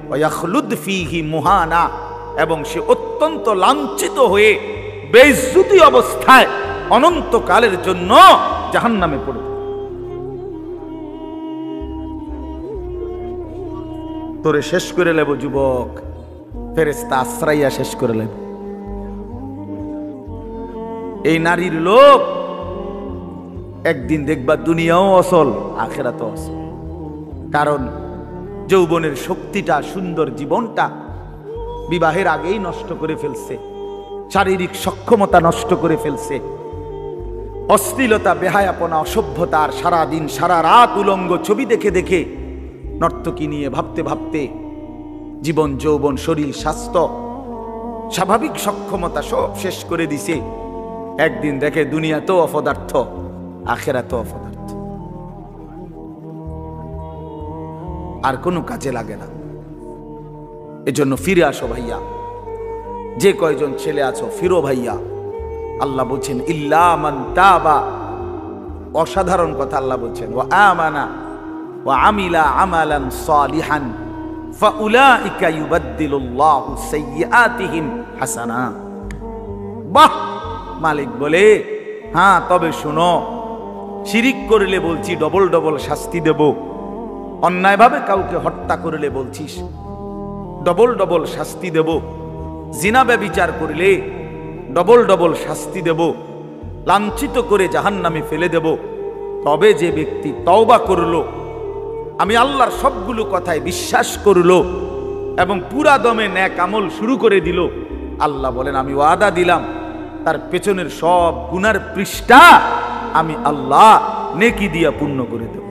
ওয়াখলুদ ফীহি মুহানা, এবং সে অত্যন্ত লাঞ্ছিত হয়ে বেইজ্জতি অবস্থায় অনন্তকালের জন্য জাহান্নামে পড়বে। তোরে শেষ করে লেব যুবক, ফেরেশতা আশ্রাইয়া শেষ করে লেব। এই নারীর লোভ একদিন দেখবা দুনিয়াও অসল, আখিরাতও অসল। কারণ যৌবনের শক্তিটা, সুন্দর জীবনটা বিবাহের আগেই নষ্ট করে ফেলছে, শারীরিক সক্ষমতা নষ্ট করে ফেলছে, অশ্লীলতা, বেহায়াপনা, অসভ্যতা, আর সারাদিন সারা রাত উলঙ্গ ছবি দেখে দেখে নর্তকী নিয়ে ভাবতে ভাবতে জীবন, যৌবন, শরীর, স্বাস্থ্য, স্বাভাবিক সক্ষমতা সব শেষ করে দিছে। একদিন দেখে দুনিয়া তো অপদার্থ, আখেরা তো অপদার্থ, আর কোনো কাজে লাগে না। এজন্য ফিরে আসো ভাইয়া, যে কয়জন ছেলে আছো ফিরো ভাইয়া। আল্লাহ বলছেন ইল্লা মান তাবা, অসাধারণ কথা আল্লাহ বলছেন, ওয়া আমানা ওয়া আমিলা আমালান সালিহান ফাউলাইকা ইউবাদদিলুল্লাহু সাইয়্যাতিহিম হাসানা। বাহ! মালিক বলে হ্যাঁ, তবে শুনো, শিরিক করলে বলছি ডবল ডবল শাস্তি দেব, অন্যায়ভাবে কাউকে হত্যা করলে বলছিস ডবল ডবল শাস্তি দেব, জিনা ব্যভিচার করলে ডবল ডবল শাস্তি দেব, লাঞ্ছিত করে জাহান্নামে ফেলে দেব। তবে যে ব্যক্তি তওবা করলো, আমি আল্লাহর সবগুলো কথায় বিশ্বাস করলো এবং পুরা দমে নেক আমল শুরু করে দিল, আল্লাহ বলেন আমি ওয়াদা দিলাম তার পেছনের সব গুনার পৃষ্ঠা আমি আল্লাহ নেকি দিয়া পূর্ণ করে দেব।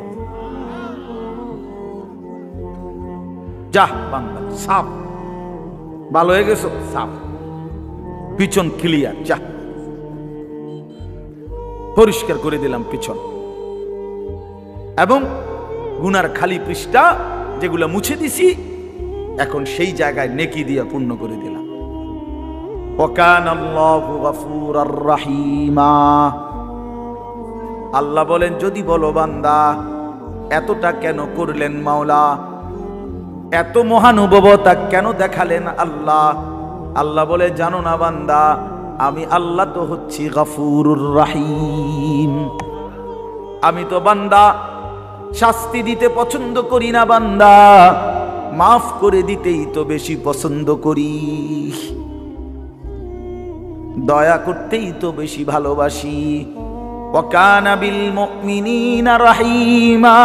যাহ বান্দা, সাফ, ভালো হয়ে গেছো, সাফ, পিছন ক্লিয়ার, যা পরিষ্কার করে দিলাম পিছন, এবং গুনার খালি পৃষ্ঠা যেগুলো মুছে দিছি এখন সেই জায়গায় নেকি দিয়া পূর্ণ করে দিলাম। ওয়াকানাল্লাহু গফুরার রাহিমা। আল্লাহ বলেন যদি বলো বান্দা এতটা কেন করলেন মাওলা, এত মহানুভবতা কেন দেখালেন আল্লাহ, আল্লাহ বলে জানো না বান্দা, আমি আল্লাহ তো হচ্ছি গফুরুর রাহিম। আমি তো বান্দা শাস্তি দিতে পছন্দ করি না বান্দা, মাফ করে দিতেই তো বেশি পছন্দ করি, দয়া করতেই তো বেশি ভালোবাসি। ওয়া কানা বিল মুমিনিনা রাহিমা।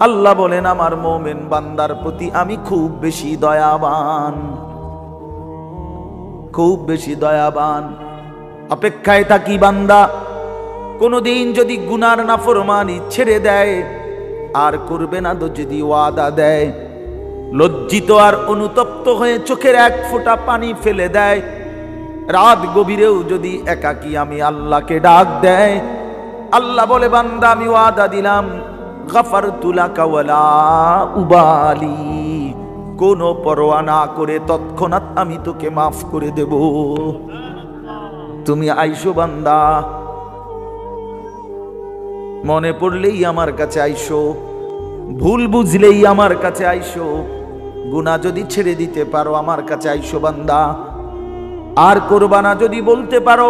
আল্লাহ বলেন আমার মুমিন বান্দার প্রতি আমি খুব বেশি দয়াবান, খুব বেশি দয়াবান। অপেক্ষায় থাকি বান্দা কোনদিন যদি গুনার নাফরমানি ছেড়ে দেয় আর করবে না তো যদি ওয়াদা দেয়, লজ্জিত আর অনুতপ্ত হয়ে চোখের এক ফোঁটা পানি ফেলে দেয়, রাত গভীরেও যদি একাকী আমি আল্লাহকে ডাক দেয়, আল্লাহ বলে বান্দা আমি ওয়াদা দিলাম গফারতু লাকা ওয়ালা উবালি, কোনো পরোয়া না করে তৎক্ষণাৎ আমি তোকে মাফ করে দেব। তুমি আইসো বান্দা, মনে পড়লেই আমার কাছে আইসো, ভুল বুঝলেই আমার কাছে আইসো, গুনাহ যদি ছেড়ে দিতে পারো আমার কাছে আইসো বান্দা। আর করবানা যদি বলতে পারো,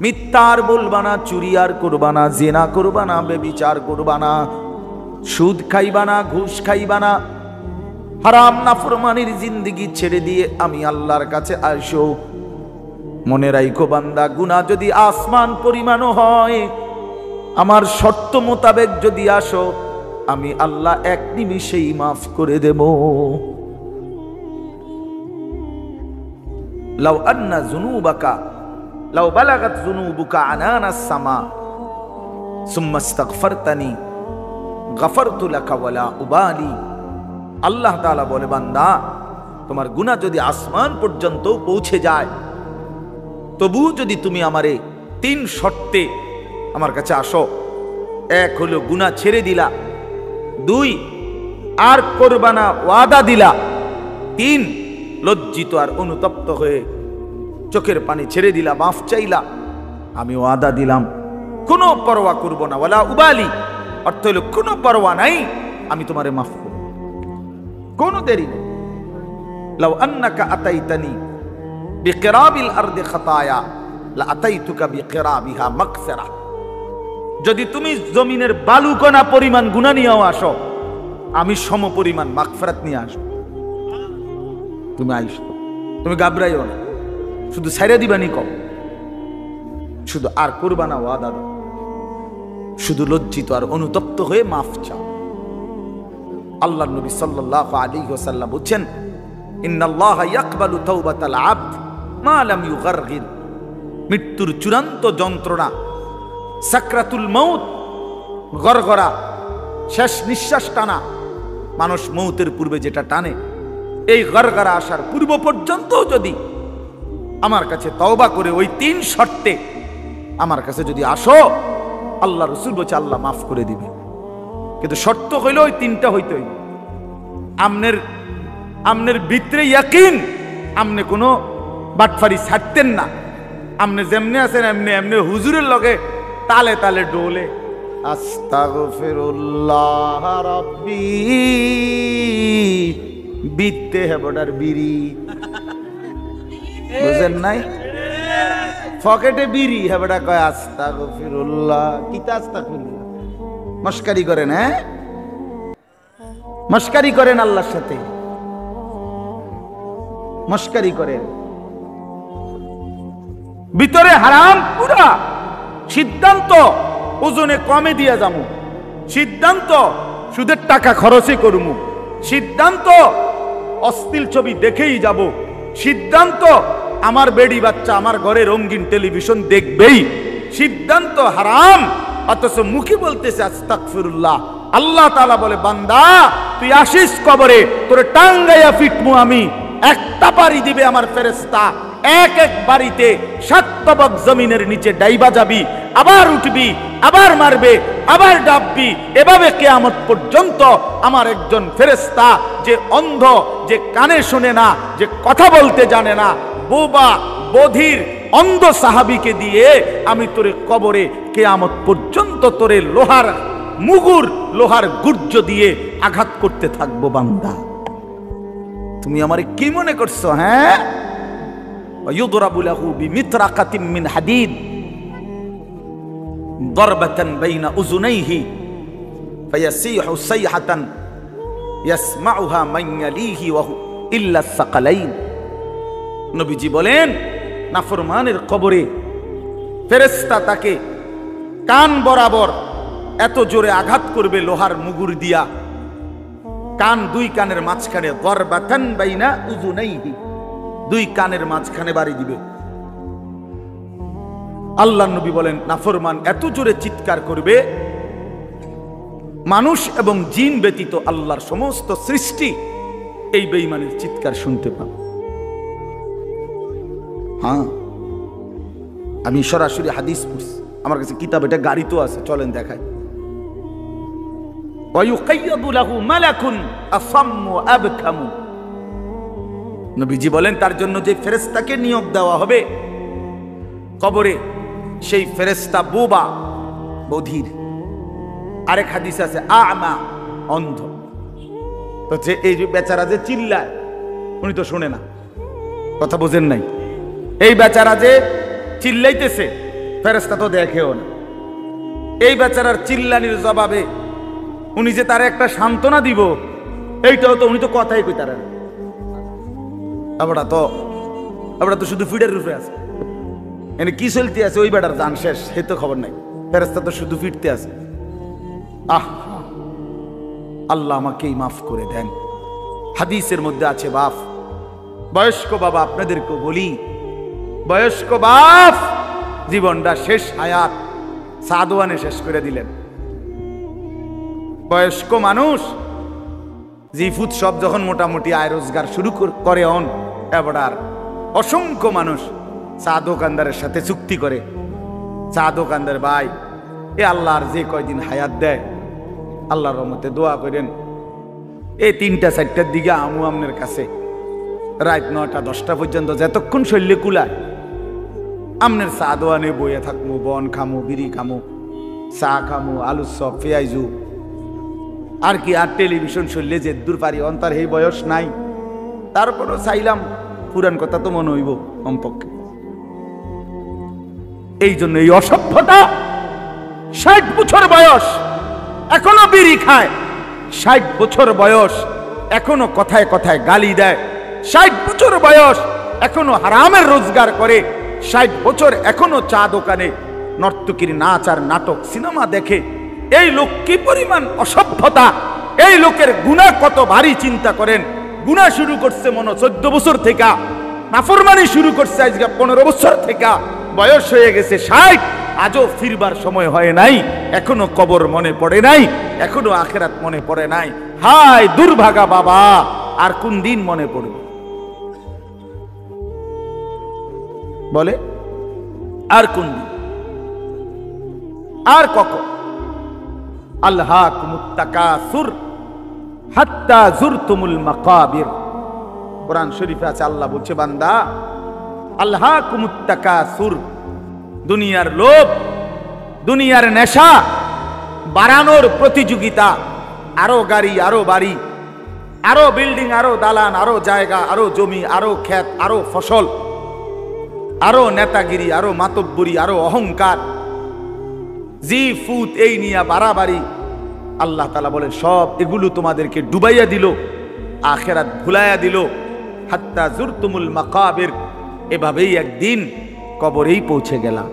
মিথ্যা আর বলবানা, চুরি আর করবানা, জিনা করবানা, বেবিচার করবানা, সুদ খাইবানা, ঘুষ খাইবানা, হারাম নাফরমানির জিন্দেগি ছেড়ে দিয়ে আমি আল্লাহর কাছে আইসো। মনে রাখো বান্দা, গুনাহ যদি আসমান পরিমাণও হয়, আমার শর্ত মোতাবেক যদি আসো, আমি আল্লাহ এক নিমিষেই মাফ করে দেব। লাউ আন্না যুনুবাকা লাউ বালাগাত যুনুবুকা আনানাস সামা সুম্মা ইস্তাগফারতানি গফারতু লাকা ওয়ালা উবালি। আল্লাহ তাআলা বলে বান্দা তোমার গুনাহ যদি আসমান পর্যন্ত পৌঁছে যায়, তবু যদি তুমি আমারে 3 শর্তে আমার কাছে আসো, 1 হলো গুনাহ ছেড়ে দিলা, 2 আর করবা না ওয়াদা দিলা, 3 লজ্জিত আর অনুতপ্ত হয়ে চোখের পানি ছেড়ে দিলা, মাফ চাইলা, আমি ওয়াদা দিলাম কোনো পরোয়া করব না, ওয়ালা উবালি অর্থ হলো কোনো পরোয়া নাই, আমি তোমারে মাফ করব, কোনো দেরি নেই। লাউ আন্নাকা আতাইতানি বিকিরাবিল আরদি খাতায়া লা আতাইতুকা বিকিরাবিহা মাগফিরা। যদি তুমি জমিনের বালুকণা পরিমাণ গুনাহ নিয়েও আসো, আমি সম পরিমাণ মাগফিরাত নিয়ে আসব। তুমি আইসো, তুমি ঘাবড়াইও না, শুধু ছাইরা দিবানি কম, শুধু আর করবা না ওয়াদা দাও, শুধু লজ্জিত আর অনুতপ্ত হয়ে মাফ চাও। আল্লাহর নবী সাল্লাল্লাহু আলাইহি ওয়াসাল্লাম বলেন ইন্নাল্লাহা ইয়াকবালু তাওবাতাল আবদ মা লাম ইউগারগির। মৃত্যুর চূড়ান্ত যন্ত্রণা, সাকরাতুল মউত, গরগরা, শেষ নিঃশ্বাস টানা। মানুষ মৌতের পূর্বে যেটা টানে, এই গরগরা আসার পূর্ব পর্যন্ত যদি আমার কাছে তওবা করে ওই 3 শর্তে আমার কাছে যদি আসো, আল্লাহ রাসূল বলছে আল্লাহ মাফ করে দিবে। কিন্তু শর্ত হইল ওই 3টা হইতে হইবে। আমনের ভিতরে ইয়াকিন, আমনে কোনো বাটফারি ছাড়তেন না। আমনে যেমনি আছেন এমনি এমনি হুজুরের লগে তালে তালে ডোলে আস্তাগফিরুল্লাহ রাব্বি বিতে হেবডার বিড়ি, বুঝেন নাই? পকেটে বিড়ি, হেবডা কয় আস্তাগফিরুল্লাহ। কিতা আস্তাগফিরুল্লাহ? মস্কারি করেন, হ্যাঁ মস্কারি করেন আল্লাহর সাথে, মস্কারি করেন। ভিতরে হারাম পুরা। সিদ্ধান্ত ওজনে কমে দিয়া যামু, সিদ্ধান্ত সুদের টাকা খরচই করমু, সিদ্ধান্ত অশ্লীল ছবি দেখেই যাব, সিদ্ধান্ত আমার বেডি বাচ্চা আমার ঘরে রঙিন টেলিভিশন দেখবেই, সিদ্ধান্ত হারাম। অথচ মুখে বলতেছে আস্তাগফিরুল্লাহ। আল্লাহ তাআলা বলে বান্দা তুই আসিস কবরে, তোরে টাঙ্গাইয়া ফিটমু আমি। একটা বাড়ি দিবে আমার ফেরেশতা, এক এক বাড়িতে 7 তবক জমিনের নিচে ডাইবা যাবি, আবার উঠবি, আবার মারবে, আবার ডাববি। এভাবে কিয়ামত পর্যন্ত আমার একজন ফেরেশতা, যে অন্ধ, যে কানে শুনে না, যে কথা বলতে জানে না, বোবা বধির অন্ধ সাহাবীকে দিয়ে আমি তোরে কবরে কিয়ামত পর্যন্ত তোরে লোহার মুগুর, লোহার গুর্জ দিয়ে আঘাত করতে থাকবো। বান্দা তুমি আমারে কি মনে করছো? হ্যাঁ, ইউদরাবু লাহু বিমিতরাকাতিন মিন হাদিদ দরবাতান বাইনা উযুনাইহি ফায়াসিহু সাইহাতান ইয়াসমাউহা মান ইয়ালিহি ওয়া ইল্লা সাকালাইন। নবীজি বলেন নাফরমানের কবরে ফেরেশতা তাকে কান বরাবর এত জোরে আঘাত করবে লোহার মুগুর দিয়া, কান 2 কানের মাঝখানে, দরবাতান বাইনা উযুনাইহি 2 কানের মাঝখানে বাড়ি দিবে। আল্লাহর নবী বলেন নাফরমান এত জোরে চিৎকার করবে, মানুষ এবং জিন ব্যতীত আল্লাহর সমস্ত সৃষ্টি এই বেঈমানের চিৎকার শুনতে পাবে। হ্যাঁ, আমি সরাসরি হাদিস পড়ছি, আমার কাছে কিতাব, এটা গাড়িতেও আছে, চলেন দেখাই। ওয়ায়ুকাইয়াদু লাহু মালাকুন আসাম্মু আবকামু। নবীজি বলেন তার জন্য যে ফেরেশতাকে নিয়োগ দেওয়া হবে কবরে, সেই ফেরেশতা বোবা বধির। আরেক হাদিস আছে আমা, অন্ধ। তো যে এই যে বেচারা যে চিল্লায়, উনি তো শুনে না, কথা বোঝেন নাই? এই বেচারা যে চিল্লাইতেছে, ফেরেশতা তো দেখেও না। এই বেচারার চিল্লানির জবাবে উনি যে তার একটা সান্ত্বনা দিব, এইটাও তো উনি তো কথাই কইতারে না। আমরা তো শুধু ফিডের রূপে আছে, এনে কি চলতে আছে ওই বেটার জান শেষ, সে তো খবর নাই। ফেরেশতা তো শুধু ফিরতে আছে। আল্লাহ আমাকেই মাফ করে দেন। হাদিসের মধ্যে আছে বাপ, বয়স্ক বাবা, আপনাদেরকেও বলি, বয়স্ক বাপ জীবনটা শেষ হায়াত সাদওয়ানে শেষ করে দিলেন। বয়স্ক মানুষ জিফুত সব যখন মোটামুটি আয় রোজগার শুরু করে হন, এবার অসংখ্য মানুষ চা দোকানদারের সাথে চুক্তি করে, চা দোকানদার ভাই এ আল্লাহর যে কয়দিন হায়াত দেয়, আল্লাহর রহমতে দোয়া করেন এই 3টা 4টার দিকে আমু আমনের কাছে রাত 9টা 10টা পর্যন্ত যতক্ষণ শৈল্য কুলায় আমনের চা দোয়ানে বইয়া থাকবো, বন খামো, বিড়ি খামো, চা খামো, আলুর চপ, পেঁয়াজু, আর কি আর টেলিভিশন শৈল্যে যে দূর পারি অন্তর এই বয়স নাই। তারপরও চাইলাম পুরান কথা তো মনে হইব কমপক্ষে। এই জন্য এই অসভ্যতা, 60 বছর বয়স এখনো বিড়ি খায়, 60 বছর বয়স এখনো কথায় কথায় গালি দেয়, 60 বছর বয়স এখনো হারামের রোজগার করে, 60 বছর এখনো চা দোকানে নর্তকীর নাচ আর নাটক সিনেমা দেখে। এই লোক কি পরিমাণ অসভ্যতা, এই লোকের গুনাহ কত ভারী চিন্তা করেন। গুনাহ শুরু করছে মনে 14 বছর থেকে, নাফরমানি শুরু করছে আজকে 15 বছর থেকে, বয়স হয়ে গেছে 60, আজও ফিরবার সময় হয় নাই, এখনো কবর মনে পড়ে নাই, এখনো আখিরাত মনে পড়ে নাই। হায় দুর্ভাগা বাবা, আর কোন দিন মনে পড়বে বলে? আর কোন দিন, আর কখন? আল্লাহকুমুত তাকাসুর হাত্তা যুরতুমুল মাকাবির। কোরআন শরীফে আছে, আল্লাহ বলছে বান্দা আল্লাহকুমুত তাকাসুর, দুনিয়ার লোভ, দুনিয়ার নেশা বাড়ানোর প্রতিযোগিতা, আরো গাড়ি, আরো বাড়ি, আরো বিল্ডিং, আরো দালান, আরো জায়গা, আরো জমি, আরো ক্ষেত, আরো ফসল, আরো নেতাগিরি, আরো মাতব্বরি, আরো অহংকার, জি ফুত, এই নিয়ে বাড়াবাড়ি। আল্লাহ তাআলা বলেন সব এগুলো তোমাদেরকে ডুবাইয়া দিল, আখিরাত ভুলাইয়া দিল। হাত্তা যুরতুমুল মাকাবির, এভাবেই একদিন কবরেই পৌঁছে গেলা,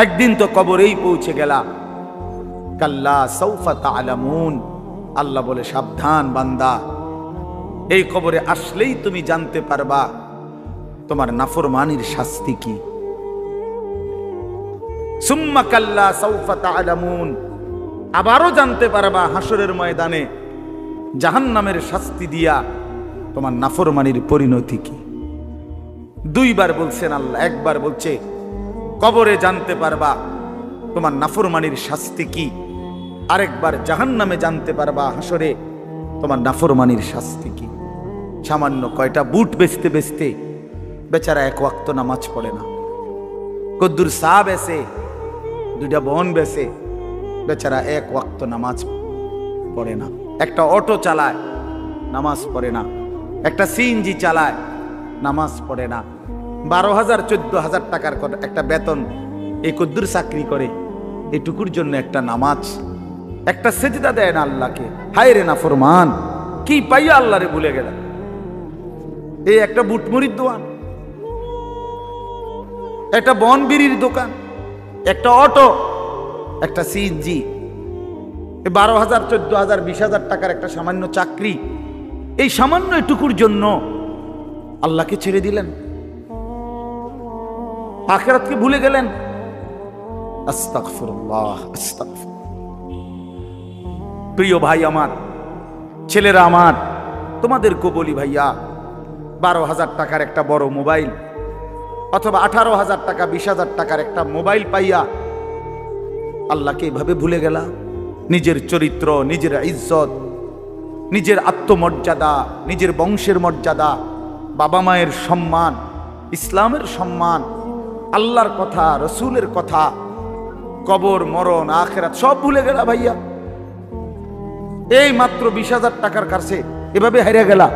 একদিন তো কবরেই পৌঁছে গেলা। কাল্লা সাউফা তা'লামুন, আল্লাহ বলে সাবধান বান্দা, এই কবরে আসলেই তুমি জানতে পারবা তোমার নাফরমানির শাস্তি কি। সুম্মা কাল্লা সাউফা তা'লামুন, আবারও জানতে পারবা হাসরের ময়দানে জাহান্নামের শাস্তি দিয়া তোমার নাফরমানির পরিণতি কি। দুইবার বলছেন আল্লাহ, একবার বলছে কবরে জানতে পারবা তোমার নাফরমানির শাস্তি কি, আরেকবার জাহান্নামে জানতে পারবা হাসরে তোমার নাফরমানির শাস্তি কি। সামান্য কয়টা বুট বেচতে বেচতে বেচারা এক ওয়াক্ত নামাজ পড়ে না, কদ্দুর চা বেচে, দুইটা বন বেচে, বেচারা এক ওয়াক্ত নামাজ পড়ে না। একটা অটো চালায়, নামাজ পড়ে না। একটা সিএনজি চালায়, নামাজ পড়ে না। 12,000 14,000 টাকার একটা বেতন, এই কদ্দুর চাকরি করে, এটুকুর জন্য একটা নামাজ, একটা সেজদা দেয় না আল্লাহকে। হায় রে নাফরমান, কি পাইয়া আল্লাহরে ভুলে গেল। এই একটা বুটমুড়ির দোকান, একটা বনবিড়ির দোকান, একটা অটো, একটা সিএনজি, 12,000 14,000 20,000 টাকার একটা সামান্য চাকরি, এই সামান্য এটুকুর জন্য আল্লাহকে ছেড়ে দিলেন, আখিরাতকে ভুলে গেলেন। আস্তাগফিরুল্লাহ, আস্তাগফির। প্রিয় ভাই আমার, ছেলেরা আমার, তোমাদেরকে বলি ভাইয়া, 12,000 টাকার একটা বড় মোবাইল অথবা 18,000 টাকা 20,000 টাকার একটা মোবাইল পাইয়া আল্লাহকে এভাবে ভুলে গেলা। নিজের চরিত্র, নিজের ইজ্জত, নিজের আত্মমর্যাদা, নিজের বংশের মর্যাদা, বাবা মায়ের সম্মান, ইসলামের সম্মান, আল্লাহর কথা, রসুলের কথা, কবর, মরণ, আখিরাত সব ভুলে গেলা ভাইয়া। এই মাত্র 20,000 টাকার কাছে এভাবে হারিয়ে গেলা,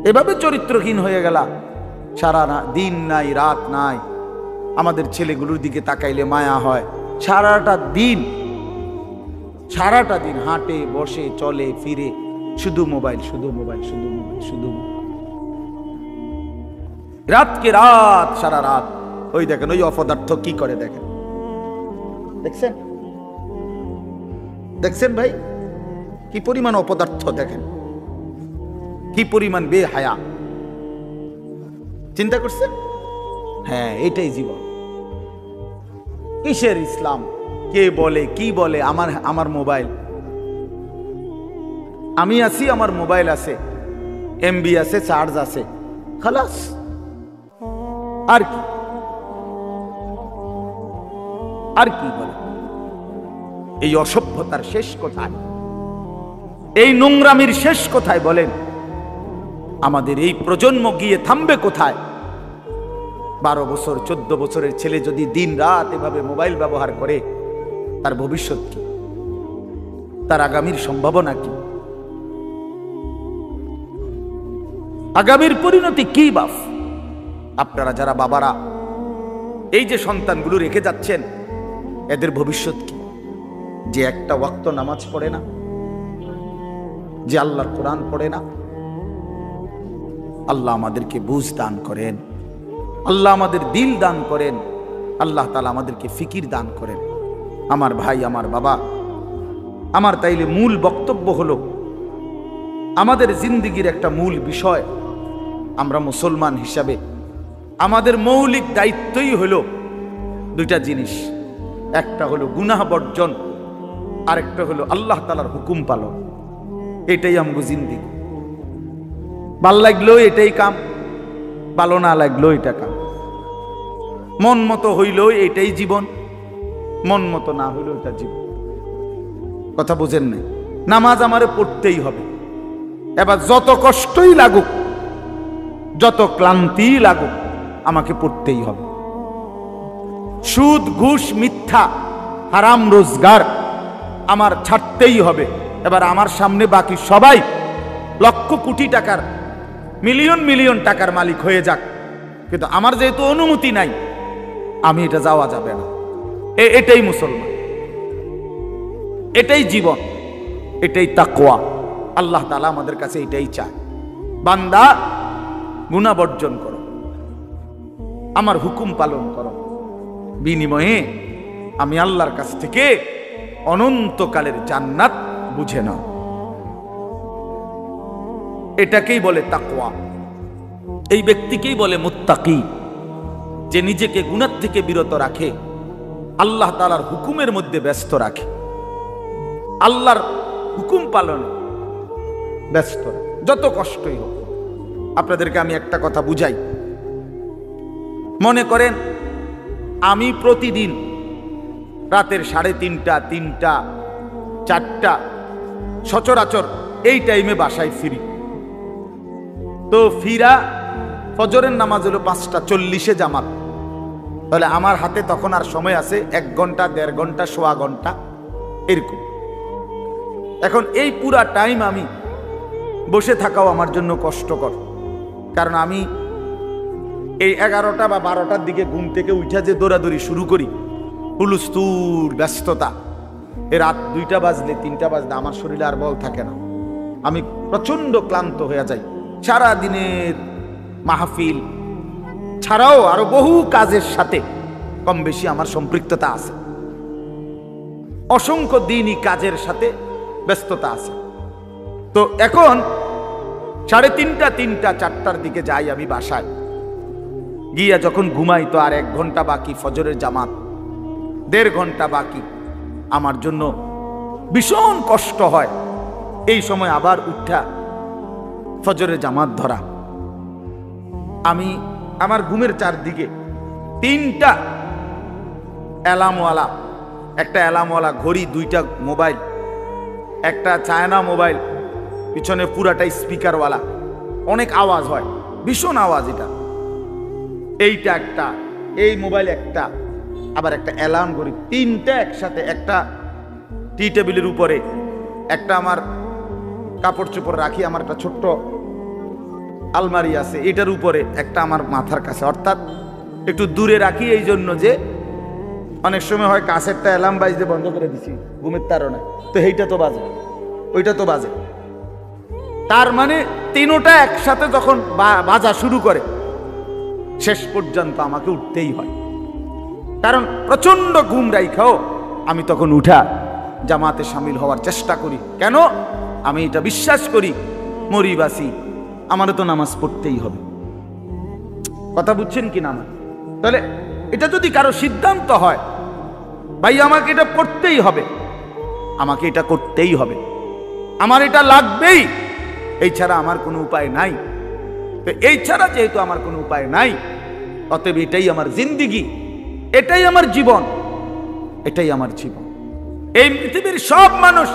এভাবে চরিত্রহীন হয়ে গেলা। সারা দিন নাই, রাত নাই। আমাদের ছেলেগুলোর দিকে তাকাইলে মায়া হয়। সারাটা দিন হাঁটে, বসে, চলে, ফিরে, শুধু মোবাইল, শুধু মোবাইল, শুধু মোবাইল, শুধু রাতকে রাত, সারা রাত। ওই দেখেন ওই অপদার্থ কি করে, দেখেন, দেখছেন, দেখছেন ভাই কি পরিমাণ অপদার্থ, দেখেন কি পরিমাণ বেহায়া। চিন্তা করছেন? হ্যাঁ, এটাই জীবন। কিসের ইসলাম? কে বলে, কি বলে? আমার মোবাইল, আমি আছি, আমার মোবাইল আছে, এমবি আছে, চার্জ আছে, খালাস। আর কি, আর কি বলে? এই অসভ্যতার শেষ কোথায়? এই নোংরামির শেষ কোথায় বলেন? আমাদের এই প্রজন্ম গিয়ে থামবে কোথায়? 12 বছর 14 বছরের ছেলে যদি দিন রাত এভাবে মোবাইল ব্যবহার করে, তার ভবিষ্যৎ কি? তার আগামীর সম্ভাবনা কি? আগামীর পরিণতি কি বাপ? আপনারা যারা বাবারা এই যে সন্তানগুলো রেখে যাচ্ছেন, এদের ভবিষ্যৎ কি? যে একটা ওয়াক্ত নামাজ পড়ে না, যে আল্লাহর কোরআন পড়ে না। আল্লাহ আমাদেরকে বুঝ দান করেন, আল্লাহ আমাদের দিল দান করেন, আল্লাহ তাআলা আমাদেরকে ফিকির দান করেন। আমার ভাই, আমার বাবা, আমার তাইলে মূল বক্তব্য হলো আমাদের জিন্দেগির একটা মূল বিষয়, আমরা মুসলমান হিসাবে আমাদের মৌলিক দায়িত্বই হলো দুইটা জিনিস। একটা হলো গুনাহ বর্জন, আরেকটা হলো আল্লাহ তাআলার হুকুম পালন। এটাই আমগো জিন্দেগি। ভাল লাগলেও এটাই কাম, ভালো না লাগলেও এটা কাম। মন মতো হইলেও এটাই জীবন, মন মতো না হইলেও এটা জীবন। কথা বুঝেন নাই? নামাজ আমারে পড়তেই হবে। এবার যত কষ্টই লাগুক, যত ক্লান্তি লাগুক, আমাকে পড়তেই হবে। সুদ, ঘুষ, মিথ্যা, হারাম রোজগার আমার ছাড়তেই হবে। এবার আমার সামনে বাকি সবাই লক্ষ কোটি টাকার, মিলিয়ন মিলিয়ন টাকার মালিক হয়ে যাক, কিন্তু আমার যেহেতু অনুমতি নাই, আমি এটা যাওয়া যাবে না। এটাই মুসলমান, এটাই জীবন, এটাই তাকওয়া। আল্লাহ তাআলা আমাদের কাছে এটাই চায়, বান্দা গুনাহ বর্জন করো, আমার হুকুম পালন করো, বিনিময়ে আমি আল্লাহর কাছ থেকে অনন্তকালের জান্নাত বুঝে নাও। এটাকেই বলে তাকওয়া। এই ব্যক্তিকেই বলে মুত্তাকি, যে নিজেকে গুনাহ থেকে বিরত রাখে, আল্লাহ তাআলার হুকুমের মধ্যে ব্যস্ত রাখে, আল্লাহর হুকুম পালনে ব্যস্ত রাখে, যত কষ্টই হোক। আপনাদেরকে আমি একটা কথা বুঝাই। মনে করেন আমি প্রতিদিন রাতের 3:30, 3টা, 4টা সচরাচর এই টাইমে বাসায় ফিরি। তো ফিরা ফজরের নামাজ হলো 5:40 জামাত। তাহলে আমার হাতে তখন আর সময় আছে 1 ঘন্টা, 1.5 ঘন্টা, 1.25 ঘন্টা এরকম। এখন এই পুরা টাইম আমি বসে থাকাও আমার জন্য কষ্টকর, কারণ আমি এই 11টা বা 12টার দিকে ঘুম থেকে উঠা যে দৌড়াদৌড়ি শুরু করি, হুলুস্থুল ব্যস্ততা, এ রাত 2টা বাজলে 3টা বাজলে আমার শরীরে আর বল থাকে না। আমি প্রচন্ড ক্লান্ত হয়ে যাই। সারা দিনের মাহফিল ছাড়াও আরো বহু কাজের সাথে কম বেশি আমার সম্পৃক্ততা আছে, অসংখ্য দিনই কাজের সাথে ব্যস্ততা আছে। তো এখন 3:30, 3টা, 4টার দিকে যাই আমি বাসায়, গিয়া যখন ঘুমাই তো আর 1 ঘন্টা বাকি ফজরের জামাত, 1.5 ঘন্টা বাকি। আমার জন্য ভীষণ কষ্ট হয় এই সময় আবার উঠা ফজরের জামাত ধরা। আমি আমার ঘুমের চারদিকে 3টা অ্যালার্মওয়ালা, একটা অ্যালার্মওয়ালা ঘড়ি, 2টা মোবাইল, একটা চায়না মোবাইল, পিছনে পুরাটাই স্পিকারওয়ালা, অনেক আওয়াজ হয়, ভীষণ আওয়াজ। এটা এইটা একটা, এই মোবাইল একটা, আবার একটা অ্যালার্ম ঘড়ি, 3টা একসাথে। একটা টি টেবিলের উপরে, একটা আমার কাপড় চোপড় রাখি, আমার একটা ছোট্ট আলমারি আছে, এটার উপরে, একটা আমার মাথার কাছে, অর্থাৎ একটু দূরে রাখি এই জন্য যে অনেক সময় হয় কাছেরটা অ্যালার্ম বাজতে বন্ধ করে দিছি ঘুমের তাড়নায়, তো এইটা তো বাজে, ওইটা তো বাজে। তার মানে 3টা একসাথে যখন বাজা শুরু করে, শেষ পর্যন্ত আমাকে উঠতেই হয়, কারণ প্রচন্ড ঘুম রাইখাও আমি তখন উঠা জামাতে শামিল হওয়ার চেষ্টা করি। কেন? আমি এটা বিশ্বাস করি, মরিবাসী আমারও তো নামাজ পড়তেই হবে। কথা বুঝছেন কি না? তাহলে এটা যদি কারো সিদ্ধান্ত হয়, ভাই আমাকে এটা পড়তেই হবে, আমাকে এটা করতেই হবে, আমার এটা লাগবেই, এই ছাড়া আমার কোনো উপায় নাই। তো এই ছাড়া যেহেতু আমার কোনো উপায় নাই, অতএব এটাই আমার জিন্দেগি, এটাই আমার জীবন, এটাই আমার জীবন। এই পৃথিবীর সব মানুষ,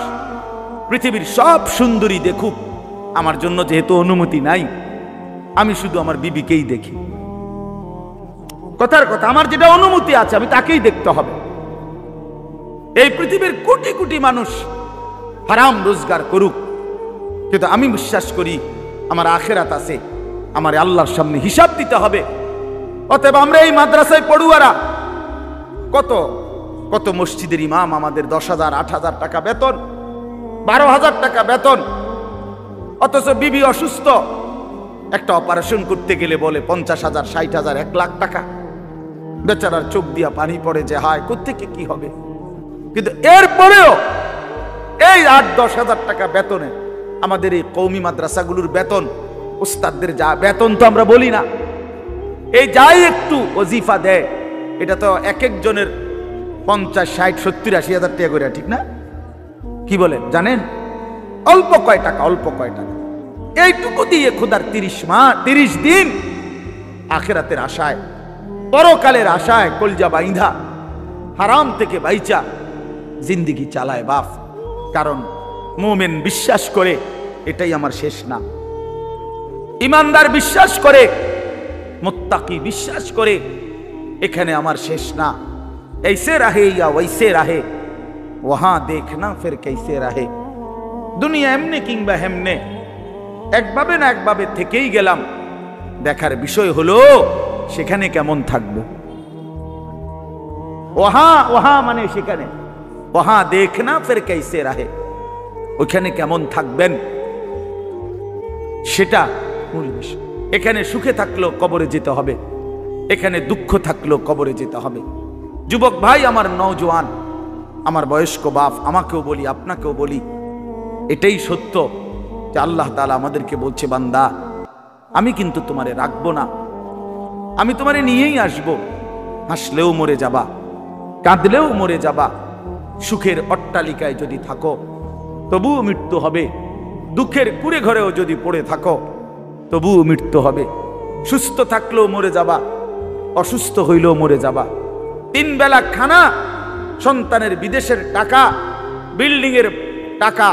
পৃথিবীর সব সুন্দরী দেখুক, আমার জন্য যেহেতু অনুমতি নাই, আমি শুধু আমার বিবিকেই দেখি। কথার কথা, আমার যেটা অনুমতি আছে আমি তাকেই দেখতে হবে। এই পৃথিবীর কোটি কোটি মানুষ হারাম রোজগার করুক, কিন্তু আমি বিশ্বাস করি আমার আখিরাত আছে, আমার আল্লাহর সামনে হিসাব দিতে হবে। অতএব আমরা এই মাদ্রাসায় পড়ুয়ারা, কত কত মসজিদের ইমাম, আমাদের 10,000, 8,000 টাকা বেতন, 12,000 টাকা বেতন, অথচ বিবি অসুস্থ, একটা অপারেশন করতে গেলে বলে 50,000, 60,000, 1 লাখ টাকা। বেচারার চোখ দিয়া পানি পড়ে যে হায় কোত্থেকে কি হবে। কিন্তু এরপরেও এই 8-10 হাজার টাকা বেতনে আমাদের এই কওমি মাদ্রাসাগুলোর বেতন, উস্তাদদের যা বেতন তো আমরা বলি না, এই যাই একটু ওজিফা দেয় এটা তো এক একজনের 50, 60, 70, 80 হাজার টাকা করে, ঠিক না? কি বলেন জানেন? অল্প কয় টাকা, অল্প কয় টাকা। এইটুকু দিয়ে খোদার 30 দিন আখিরাতের আশায়, পরকালের আশায় কলজা বাইন্ধা হারাম থেকে বাইচা জিন্দিগি চালায় বাপ। কারণ মুমিন বিশ্বাস করে এটাই আমার শেষ না, ইমানদার বিশ্বাস করে, মুত্তাকি বিশ্বাস করে এখানে আমার শেষ না। ऐसे रहे या वैसे रहे वहां देखना फिर कैसे रहे। দুনিয়া এমনি কিংবা হেমনে, একভাবে না একভাবে থেকেই গেলাম, দেখার বিষয় হলো সেখানে কেমন থাকবো। ওহা মানে সেখানে, ওহা দেখনা ফির कैसे रहे, ওখানে কেমন থাকবেন সেটা মূল বিষয়। এখানে সুখে থাকলেও কবরে যেতে হবে, এখানে দুঃখ থাকলেও কবরে যেতে হবে। যুবক ভাই, আমার নওজোয়ান, আমার বয়স্ক বাপ, আমাকেও বলি আপনাকেও বলি, এটাই সত্য যে আল্লাহ তাআলা আমাদেরকে বলছে, বান্দা আমি কিন্তু তোমারে রাখবো না, আমি তোমারে নিয়েই আসবো। হাসলেও মরে যাবা, কাঁদলেও মরে যাবা। সুখের অট্টালিকায় যদি থাকো তবুও মৃত্যু হবে, দুঃখের কুড়ে ঘরেও যদি পড়ে থাকো তবুও মৃত্যু হবে। সুস্থ থাকলেও মরে যাবা, অসুস্থ হইলেও মরে যাবা। 3 বেলা খানা, সন্তানের বিদেশের টাকা, বিল্ডিং এর টাকা,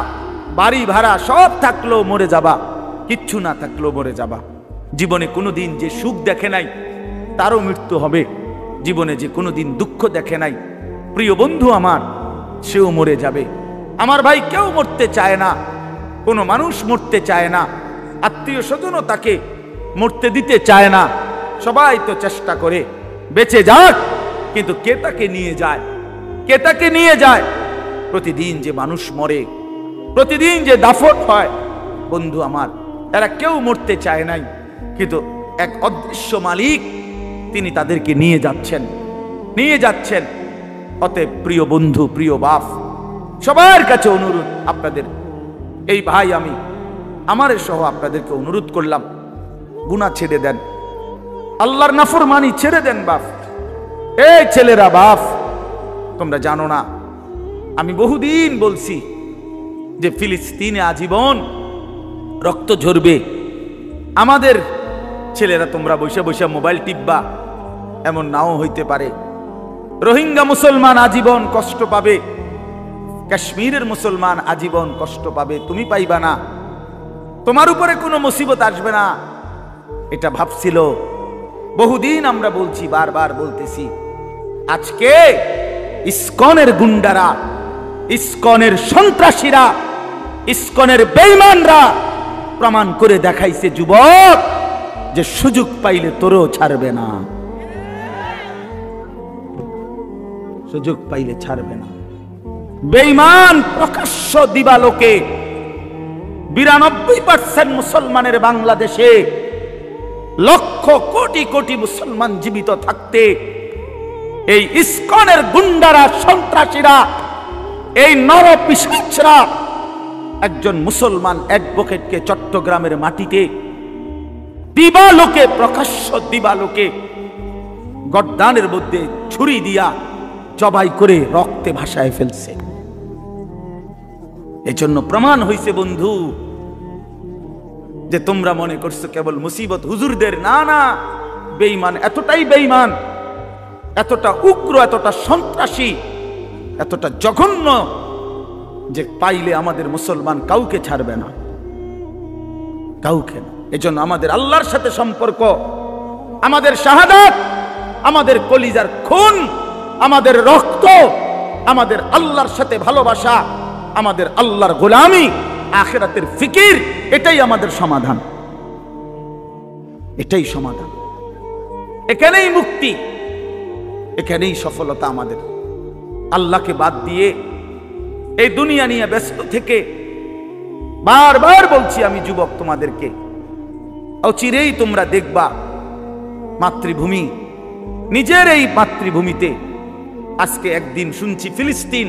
বাড়ি ভাড়া সব থাকলেও মরে যাবা, কিচ্ছু না থাকলেও মরে যাবা। জীবনে কোনোদিন যে সুখ দেখে নাই তারও মৃত্যু হবে, জীবনে যে কোনোদিন দুঃখ দেখে নাই প্রিয় বন্ধু আমার, সেও মরে যাবে। আমার ভাই, কেউ মরতে চায় না, কোনো মানুষ মরতে চায় না, আত্মীয় স্বজনও তাকে মরতে দিতে চায় না। সবাই তো চেষ্টা করে বেঁচে যাক, কিন্তু কে তাকে নিয়ে যায়? কে তাকে নিয়ে যায়? প্রতিদিন যে মানুষ মরে, প্রতিদিন যে দাফন হয়, বন্ধু আমার, এরা কেউ মরতে চায় নাই, কিন্তু এক অদৃশ্য মালিক তিনি তাদেরকে নিয়ে যাচ্ছেন, নিয়ে যাচ্ছেন। অতএব প্রিয় বন্ধু, প্রিয় বাপ, সবার কাছে অনুরোধ, আপনাদের এই ভাই, আমি আমার সহ আপনাদেরকে অনুরোধ করলাম, গুনাহ ছেড়ে দেন, আল্লাহর নাফরমানি ছেড়ে দেন বাপ। এই ছেলেরা বাপ, তোমরা জানো না, আমি বহুদিন বলছি যে ফিলিস্তিনে আজীবন রক্ত ঝরবে। আমাদের ছেলেরা তোমরা বসে বসে মোবাইল টিপবা, এমন নাও হইতে পারে। রোহিঙ্গা মুসলমান আজীবন কষ্ট পাবে, কাশ্মীরের মুসলমান আজীবন কষ্ট পাবে, তুমি পাইবা না, তোমার উপরে কোনো মুসিবত আসবে না, এটা ভাবছিল। বহুদিন আমরা বলছি, বারবার বলতেছি। আজকে ইসকনের গুন্ডারা, ইসকনের সন্ত্রাসীরা, ইসকনের বেঈমানরা প্রমাণ করে দেখাইছে যুবক, যে সুযোগ পাইলে তোরও ছাড়বে না, সুযোগ পাইলে ছাড়বে না। বেঈমান প্রকাশ্য দিবালোকে 92% মুসলমানের বাংলাদেশে, লক্ষ কোটি কোটি মুসলমান জীবিত থাকতে এই ইসকনের গুন্ডারা, সন্ত্রাসীরা, এই নরপিশাচরা একজন মুসলমান অ্যাডভোকেটকে চট্টগ্রামের মাটিতে দিবালোকে, প্রকাশ্য দিবালোকে গর্দানের মধ্যে ছুরি দিয়া জবাই করে রক্তে ভাসায় ফেলছে। এজন্য প্রমাণ হইছে বন্ধু, যে তোমরা মনে করছো কেবল মুসিবত হুজুরদের, না না, বেঈমান এতটাই বেঈমান, এতটা উগ্র, এতটা সন্ত্রাসী, এতটা জঘন্য, যে পাইলে আমাদের মুসলমান কাউকে ছাড়বে না, কাউকে না। এজন্য আমাদের আল্লাহর সাথে সম্পর্ক, আমাদের শাহাদাত, আমাদের কলিজার খুন, আমাদের রক্ত, আমাদের আল্লাহর সাথে ভালোবাসা, আমাদের আল্লাহর গোলামি, আখিরাতের ফিকির, এটাই আমাদের সমাধান, এটাই সমাধান। এখানেই মুক্তি, এখানেই সফলতা আমাদের। আল্লাহকে বাদ দিয়ে এই দুনিয়া নিয়ে ব্যস্ত থেকে, বারবার বলছি আমি যুবক তোমাদেরকে, অচিরেই তোমরা দেখবা মাতৃভূমি, নিজের এই মাতৃভূমিতে, আজকে একদিন শুনছি ফিলিস্তিন,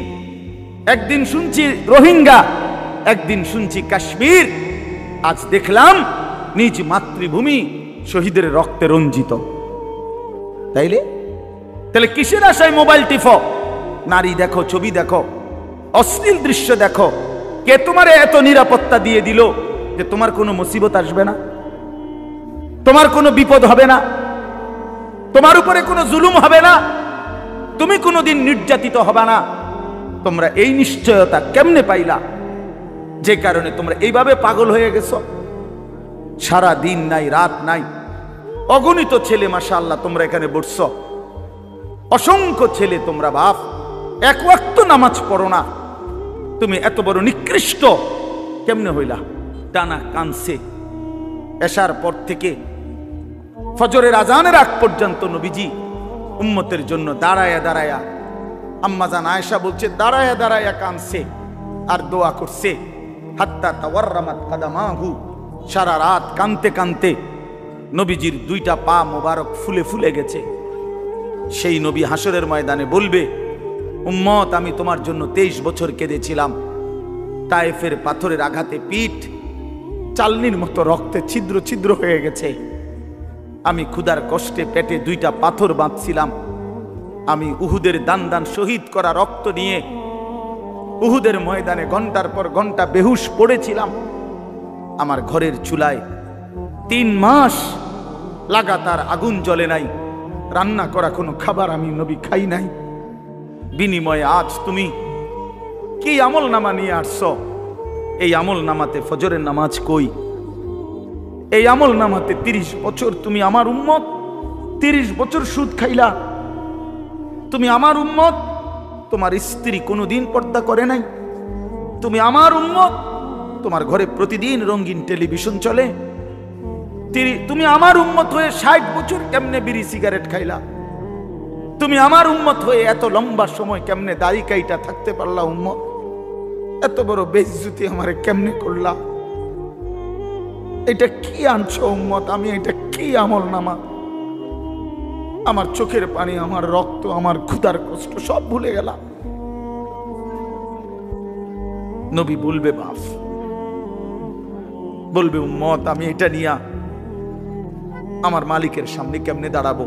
একদিন শুনছি রোহিঙ্গা, একদিন শুনছি কাশ্মীর, আজ দেখলাম নিজ মাতৃভূমি শহীদের রক্তে রঞ্জিত। তাহলে কিসের আশায় মোবাইল টিপো? নারী দেখো, ছবি দেখো, অশ্লীল দৃশ্য দেখো। কে তোমারে এত নিরাপত্তা দিয়ে দিল যে তোমার কোনো মুসিবত আসবে না, তোমার কোনো বিপদ হবে না, তোমার উপরে কোনো জুলুম হবে না, তুমি কোনোদিন নির্যাতিত হবে না? তোমরা এই নিশ্চয়তা কেমনে পাইলা? যে কারণে তোমরা এইভাবে পাগল হয়ে গেছো। সারা দিন নাই, রাত নাই, অগণিত ছেলে মাশাআল্লাহ তোমরা এখানে বসছো, অসংখ্য ছেলে তোমরা বাপ, এক ওয়াক্ত নামাজ পড়ো না। তুমি এত বড় নিকৃষ্ট কেমনে হইলা? টানা কানছে এশার পর থেকে ফজরের আজানের আগ পর্যন্ত নবীজি উম্মতের জন্য দাঁড়ায়া দাঁড়ায়া, আম্মাজান আয়েশা বলছে দাঁড়ায়া দাঁড়ায়া কানছে আর দোয়া করছে। হাত্তা তাওয়াররামাত কাদামাহু, সারা রাত কানতে কানতে নবীজির দুইটা পা মোবারক ফুলে ফুলে গেছে। সেই নবী হাসরের ময়দানে বলবে, উম্মত আমি তোমার জন্য 23 বছর কেঁদেছিলাম, তায়েফের পাথরের আঘাতে পিঠ চালনির মতো রক্তে ছিদ্র ছিদ্র হয়ে গেছে। আমি ক্ষুধার কষ্টে পেটে দুইটা পাথর বাঁধছিলাম। আমি উহুদের দান দান শহীদ করা রক্ত নিয়ে উহুদের ময়দানে ঘন্টার পর ঘন্টা বেহুশ পড়েছিলাম। আমার ঘরের চুলায় 3 মাস লাগাতার আগুন জ্বলে নাই, রান্না করা কোনো খাবার আমি নবী খাই নাই। বিনিময়ে আজ তুমি কি আমল নামা নিয়ে আসছো? এই আমল নামাতে ফজরের নামাজ কই? এই আমল নামাতে 30 বছর তুমি আমার উম্মত, 30 বছর সুদ খাইলা। তুমি আমার উম্মত, তোমার স্ত্রী কোনোদিন পর্দা করে নাই। তুমি আমার উম্মত, তোমার ঘরে প্রতিদিন রঙিন টেলিভিশন চলে। তুমি আমার উম্মত হয়ে 60 বছর কেমনে বিড়ি সিগারেট খাইলা? তুমি আমার উম্মত হয়ে এত লম্বা সময় কেমনে দাড়ি কাইটা থাকতে পারলা? উম্মত, এত বড় বেইজ্জতি আমারে কেমনে করলা? এটা কি আনছো উম্মত? আমি এটা কি আমল নামা? আমার চোখের পানি, আমার রক্ত, আমার ক্ষুধার কষ্ট সব ভুলে গেলাম। নবী বলবে বাপ, বলবে উম্মত আমি এটা নিয়া আমার মালিকের সামনে কেমনে দাঁড়াবো?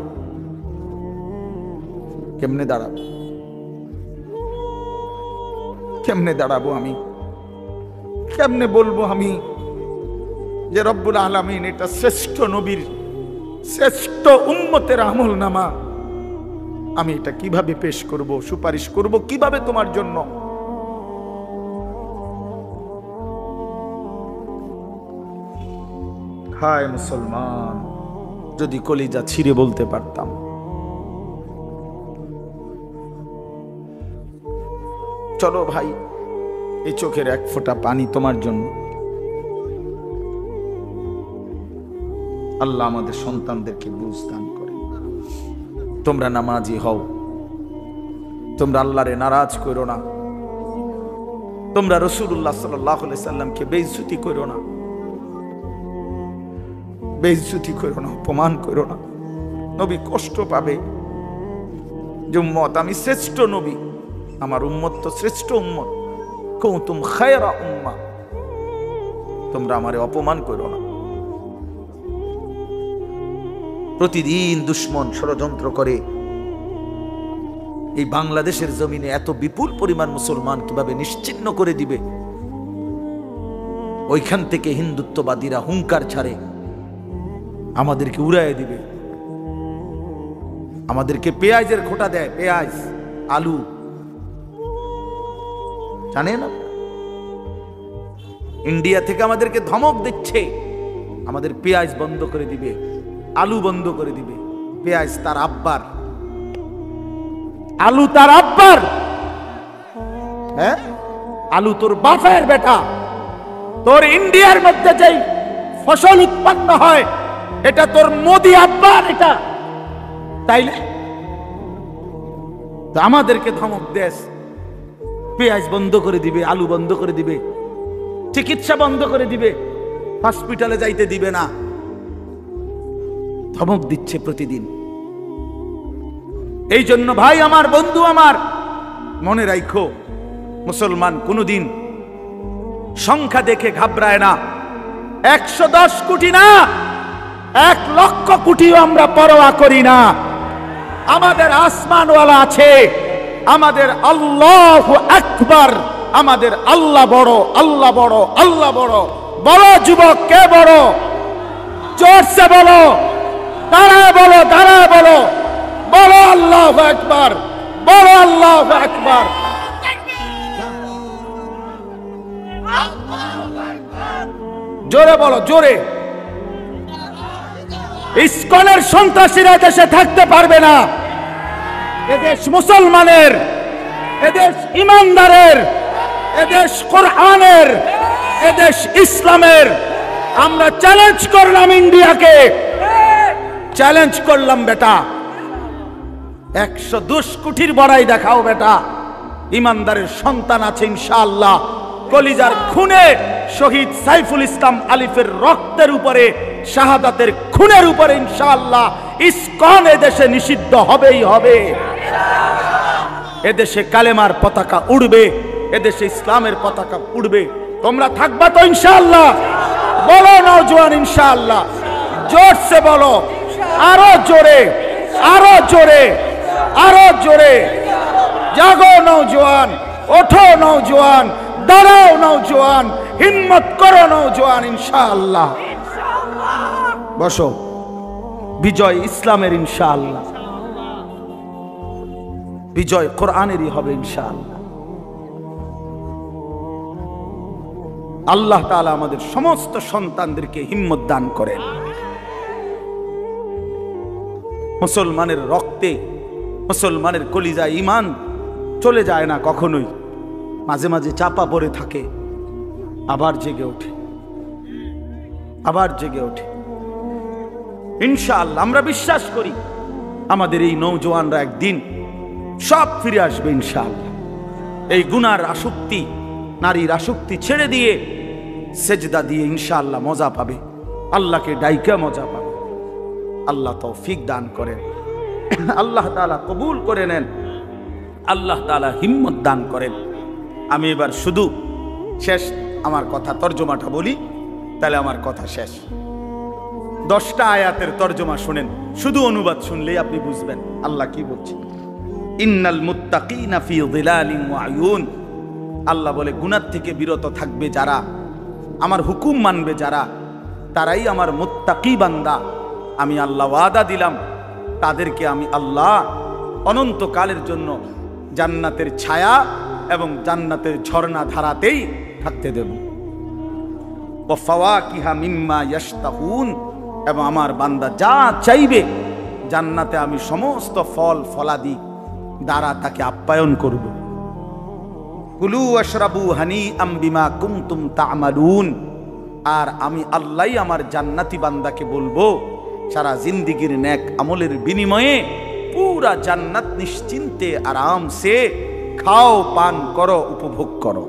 কেমনে দাঁড়াবো? কেমনে দাঁড়াবো? আমি কেমনে বলবো আমি যে রব্বুল আলামিন এটা শ্রেষ্ঠ নবীর, শ্রেষ্ঠ উম্মতের আমল নামা, আমি এটা কিভাবে পেশ করব, সুপারিশ করব কিভাবে তোমার জন্য? হায় মুসলমান, যদি কলিজা ছিঁড়ে বলতে পারতাম। চলো ভাই, এই চোখের এক ফোঁটা পানি তোমার জন্য। আল্লাহ আমাদের সন্তানদেরকে বুঝ দান করেন। তোমরা নামাজি হও, তোমরা আল্লাহরে নারাজ করো না, তোমরা রাসূলুল্লাহ সাল্লাল্লাহু আলাইহি সাল্লামকে বেইজ্জতি করো না, বেইজ্জতি করো না, অপমান করো না। নবী কষ্ট পাবে যে উম্মত আমি শ্রেষ্ঠ নবী, আমার উম্মত তো শ্রেষ্ঠ উম্মত, কুনতুম খায়রা উম্মাহ, তোমরা আমারে অপমান করো না। প্রতিদিন দুশ্মন ষড়যন্ত্র করে এই বাংলাদেশের জমিনে এত বিপুল পরিমাণ মুসলমান কিভাবে নিশ্চিহ্ন করে দিবে। ওইখান থেকে হিন্দুত্ববাদীরা হুঙ্কার ছাড়ে আমাদেরকে উড়াইয়ে দিবে, আমাদেরকে পেঁয়াজের খোঁটা দেয়, পেঁয়াজ আলু, জানেন না? ইন্ডিয়া থেকে আমাদেরকে ধমক দিচ্ছে, আমাদের পেঁয়াজ বন্ধ করে দিবে, আলু বন্ধ করে দিবে। পেঁয়াজ তার আব্বার, আলু তার আব্বার, হ্যাঁ আলু তোর বাপের বেটা। তোর ইন্ডিয়ার মধ্যে যেই ফসল উৎপন্ন হয় এটা তোর মোদি আব্বার, এটা তাইলে তো আমাদেরকে ধমক দেশ, পেঁয়াজ বন্ধ করে দিবে, আলু বন্ধ করে দিবে, চিকিৎসা বন্ধ করে দিবে, হসপিটালে যাইতে দিবে না, ধমক দিচ্ছে প্রতিদিন। এই জন্য ভাই আমার, বন্ধু আমার, মনে রাখো মুসলমান কোনোদিন সংখ্যা দেখে ঘাবড়ায় না। 110 কোটি না, 1 লক্ষ কোটিও আমরা পরোয়া করি না। আমাদের আসমানওয়ালা আছে, আমাদের আল্লাহু আকবার, আমাদের আল্লাহ বড়, আল্লাহ বড়, আল্লাহ বড়। বড় যুবক, কে বড়? জোরসে বলো, দাঁড়ায় বলো, দাঁড়ায় বলো, বলো আল্লাহু আকবার, বলো আল্লাহু আকবার। জোরে বলো, জোরে। ইসকনের সন্ত্রাসীরা দেশে থাকতে পারবে না। এদেশ মুসলমানের, এদেশ ইমানদারের, এদেশ কোরআনের, এদেশ ইসলামের। আমরা চ্যালেঞ্জ করলাম ইন্ডিয়াকে, চ্যালেঞ্জ করলাম বেটা, 110 কোটির বড়াই দেখাও বেটা। ইমানদারের সন্তান আছে ইনশাআল্লাহ। কলিজার খুনে শহীদ সাইফুল ইসলাম আলিফের রক্তের উপরে, শাহাদাতের খুনের উপরে ইনশাআল্লাহ ইসকন এদেশে নিষিদ্ধ হবেই হবে। এদেশে কালেমার পতাকা উড়বে, এদেশে ইসলামের পতাকা উড়বে। তোমরা থাকবা তো ইনশাআল্লাহ? বলো নওজোয়ান ইনশাআল্লাহ। জোরসে বলো, আরো জোরে, আরো জোরে, আরো জোরে। জাগো নওজোয়ান, ওঠো নওজোয়ান, দাঁড়াও নওজোয়ান, হিম্মত করো নওজোয়ান ইনশাআল্লাহ। বসো। বিজয় ইসলামের ইনশাআল্লাহ, বিজয় কোরআনেরই হবে ইনশাআল্লাহ। আল্লাহ তাআলা আমাদের সমস্ত সন্তানদেরকে হিম্মত দান করেন। মুসলমানের রক্তে, মুসলমানের কলিজায় ঈমান চলে যায় না কখনোই। মাঝে মাঝে চাপা পড়ে থাকে, আবার জেগে ওঠে, আবার জেগে ওঠে। ইনশাআল্লাহ আমরা বিশ্বাস করি আমাদের এই নওজোয়ানরা একদিন সব ফিরে আসবে ইনশাআল্লাহ। এই গুনার আসক্তি, নারীর আসক্তি ছেড়ে দিয়ে সেজদা দিয়ে ইনশাআল্লাহ মজা পাবে, আল্লাহকে ডাইকা মজা পাবে। আল্লাহ তৌফিক দান করেন, আল্লাহ তাআলা কবুল করে নেন, আল্লাহ তাআলা হিম্মত দান করেন। আমি এবার শুধু শেষ আমার কথা তর্জমাটা বলি, তাহলে আমার কথা শেষ। 10টা আয়াতের তর্জমা শুনেন, শুধু অনুবাদ শুনলেই আপনি বুঝবেন আল্লাহ কি বলছে। ইন্নাল মুত্তাকিনা ফি যিলালিন ওয়া আয়ুন। আল্লাহ বলে গুনাহ থেকে বিরত থাকবে যারা, আমার হুকুম মানবে যারা, তারাই আমার মুত্তাকি বান্দা। আমি আল্লাহ ওয়াদা দিলাম তাদেরকে আমি আল্লাহ অনন্তকালের জন্য জান্নাতের ছায়া এবং জান্নাতের ঝর্ণা ধারাতেই থাকতে দেব। ওয়া ফাওয়াকিহা মিম্মা ইয়াশতাহুন। এবং আমার বান্দা যা চাইবে জান্নাতে আমি সমস্ত ফল ফলাদি দ্বারা তাকে আপ্যায়ন করব। কুলু ওয়াশরাবু হানিআম বিমা কুনতুম তা'মালুন। আর আমি আল্লাহ আমার জান্নাতি বান্দাকে বলবো সারা জিন্দেগীর নেক আমলের বিনিময়ে পুরা জান্নাত নিশ্চিন্তে আরামসে খাও, পান করো, উপভোগ করো।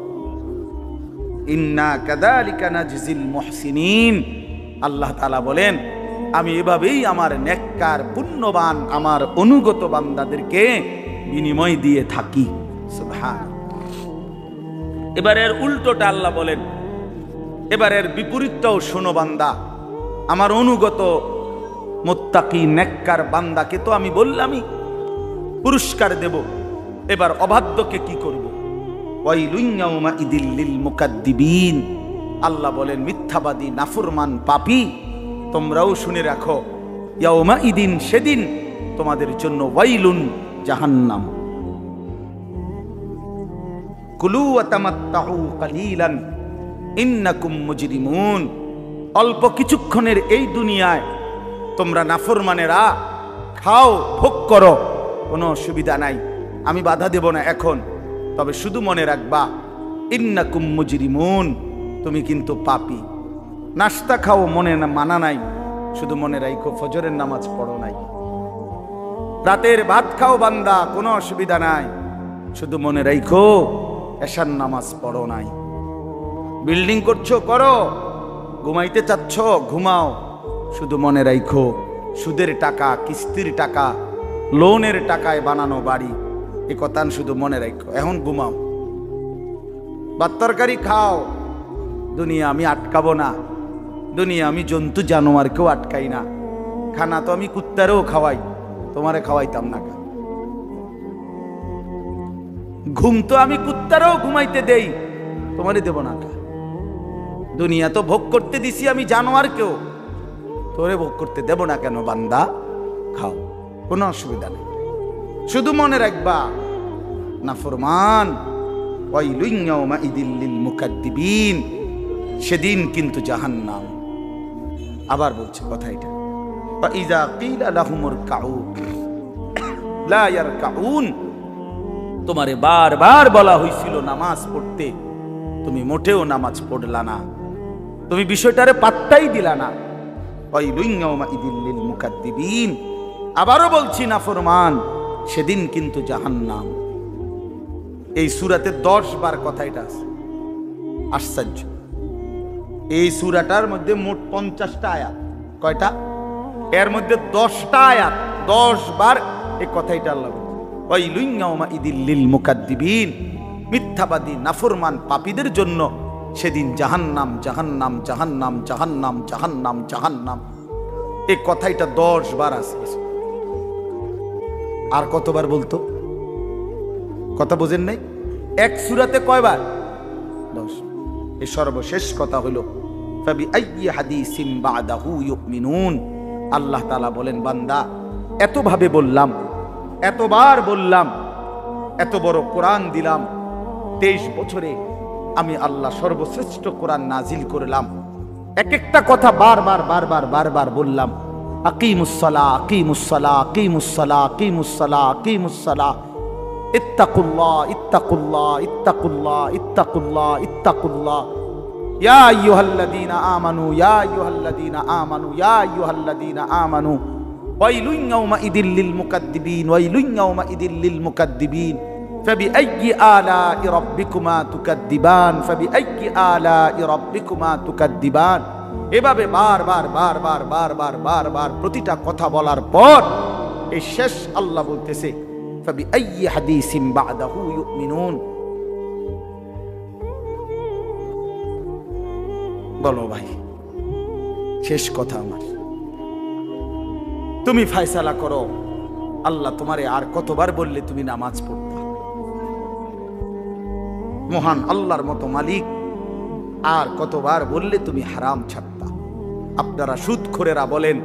ইন্না কাযালিকা নাজজিল মুহসিনিন। আল্লাহ তাআলা বলেন আমি এভাবেই আমার নেককার পুণ্যবান আমার অনুগত বান্দাদেরকে বিনিময় দিয়ে থাকি। সুবহান। এবারের উল্টোটা আল্লাহ বলেন, এবারের বিপরীতটাও শোনো বান্দা। আমার অনুগত মুত্তাকি নেককার বান্দাকে তো আমি বললামই পুরস্কার দেব, এবার অবাধ্যকে কি করব? ওয়াইলুন ইয়াউমাইদিল লিল মুকাদ্দিবিন। আল্লাহ বলেন মিথ্যাবাদী নাফরমান পাপী তোমরাও শুনে রাখো, ইয়াউমাইদিন সেদিন তোমাদের জন্য ওয়াইলুন জাহান্নাম। কুলু ওয়া তামাত্তাউ কালিলান ইন্নাকুম মুজরিমুন। অল্প কিছুক্ষণের এই দুনিয়ায় তোমরা নাফরমানেরা খাও, ভোগ করো, কোনো অসুবিধা নাই, আমি বাধা দেব না এখন। তবে শুধু মনে রাখবা ইন্নাকুম মুজরিমুন, তুমি কিন্তু পাপী। নাস্তা খাও, মনে না মানা নাই, শুধু মনে রাখো ফজরের নামাজ পড়ো নাই। রাতের ভাত খাও বান্দা, কোনো অসুবিধা নাই, শুধু মনে রাখো এশার নামাজ পড়ো নাই। বিল্ডিং করছো, করো, ঘুমাইতে চাচ্ছ, ঘুমাও, শুধু মনে রাখো সুদের টাকা, কিস্তির টাকা, লোনের টাকায় বানানো বাড়ি, এ কথা শুধু মনে রাখো। এখন ঘুমাও, ভাত তরকারি খাও, দুনিয়া আমি আটকাবো না, দুনিয়া আমি জন্তু জানোয়ারকেও আটকাই না, খানা তো আমি কুত্তারেও খাওয়াই, তোমারে খাওয়াইতাম না। ঘুম তো আমি কুত্তারেও ঘুমাইতে দেই, তোমারে দেব না। দুনিয়া তো ভোগ করতে দিছি আমি জানোয়ারকেও, তোরে ভোগ করতে দেব না কেন? বান্দা খাও, কোনো অসুবিধা নেই। শুধু মনে রাখবা নাফরমান ওয়াইলুন ইয়াউমাইযিল লিল মুকাদ্দিবিন, সেদিন কিন্তু জাহান্নাম। আবার বলছে কথা এটা, ফাইযা কিলা লাহুমুর কাউ লা ইয়ারকাউন, তোমারে বারবার বলা হয়েছিল নামাজ পড়তে, তুমি মোটেও নামাজ পড়লা না, তুমি বিষয়টারে পাত্তাই দিলা না। ওয়াইলুন ইয়াউমাইযিল লিল মুকাদ্দিবিন, আবারও বলছি নাফরমান, সেদিন কিন্তু জাহান্নাম। এই সূরাতে 10 বার কথা এটা আছে। আশ্চর্য, এই সূরাটার মধ্যে মোট 50টা আয়াত। কয়টা? এর মধ্যে 10টা আয়াত, 10 বার এই কথাটা আল্লাহ বলেছে। ওয়াইলুন ইয়াউমাইযিল লিল মুকাদ্দিবিন, মিথ্যাবাদী নাফরমান পাপীদের জন্য সেদিন জাহান্নাম, জাহান্নাম, জাহান্নাম, জাহান্নাম, জাহান্নাম, জাহান্নাম। এই কথাটা 10 বার আছে। আর কতবার বলতো? কথা বোঝেন নাই? এক সূরাতে কয়বার? 10। এই সর্বশেষ কথা হলো ফাবিআইয়ি হাদিসিন বাদাহু ইউমিনুন। আল্লাহ তাআলা বলেন, বান্দা এত ভাবে বললাম, এতবার বললাম, এত বড় কোরআন দিলাম, 23 বছরে আমি আল্লাহ সর্বশ্রেষ্ঠ কোরআন নাজিল করলাম, এক একটা কথা বারবার বারবার বারবার বললাম, আকিমুস সালাহ, আকিমুস সালাহ, আকিমুস সালাহ, আকিমুস সালাহ, আকিমুস সালাহ, ইত্তাকুল্লাহ, ইত্তাকুল্লাহ, ইত্তাকুল্লাহ, ইত্তাকুল্লাহ, ইত্তাকুল্লাহ, ইয়া আইয়ুহাল্লাযীনা আমানু, ইয়া আইয়ুহাল্লাযীনা আমানু, ইয়া আইয়ুহাল্লাযীনা আমানু, ওয়াইলুন ইয়াউমাইযিল লিল মুকাদ্দিবিন, ওয়াইলুন ইয়াউমাইযিল লিল মুকাদ্দিবিন, ফাবিআইয়ি আলাই রাব্বিকুমা তুকাদ্দিবান, ফাবিআইয়ি আলাই রাব্বিকুমা তুকাদ্দিবান। এভাবে বারবার বারবার বারবার বারবার প্রতিটা কথা বলার পর এই শেষ আল্লাহ বলতেছে ফাবিআইয়ি হাদিসিন বাদাহু ইউমিনুন। বলো ভাই, শেষ কথা আমার, তুমি ফয়সালা করো। আল্লাহ তোমারে আর কতবার বললে তুমি নামাজ পড়তা? মহান আল্লাহর মতো মালিক আর কতবার বললে তুমি হারাম ছাড়তা? আপনারা সুদখোরেরা বলেন,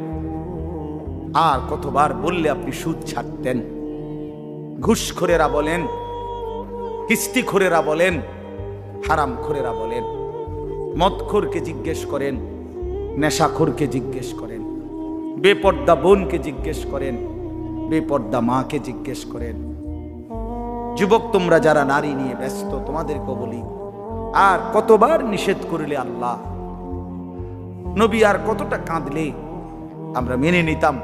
আর কতবার বললে আপনি সুদ ছাড়তেন? ঘুষখোরেরা বলেন, কিস্তিখোরেরা বলেন, হারামখোরেরা বলেন, মদখোরকে জিজ্ঞেস করেন, নেশাখোরকে জিজ্ঞেস করেন, বেপর্দা বোনকে জিজ্ঞেস করেন, বেপর্দা মাকে জিজ্ঞেস করেন। যুবক তোমরা যারা নারী নিয়ে ব্যস্ত, তোমাদেরকে বলি, আর কতবার নিষেধ করলে আল্লাহ, নবী আর কতটা কাঁদলে আমরা মেনে নিতাম?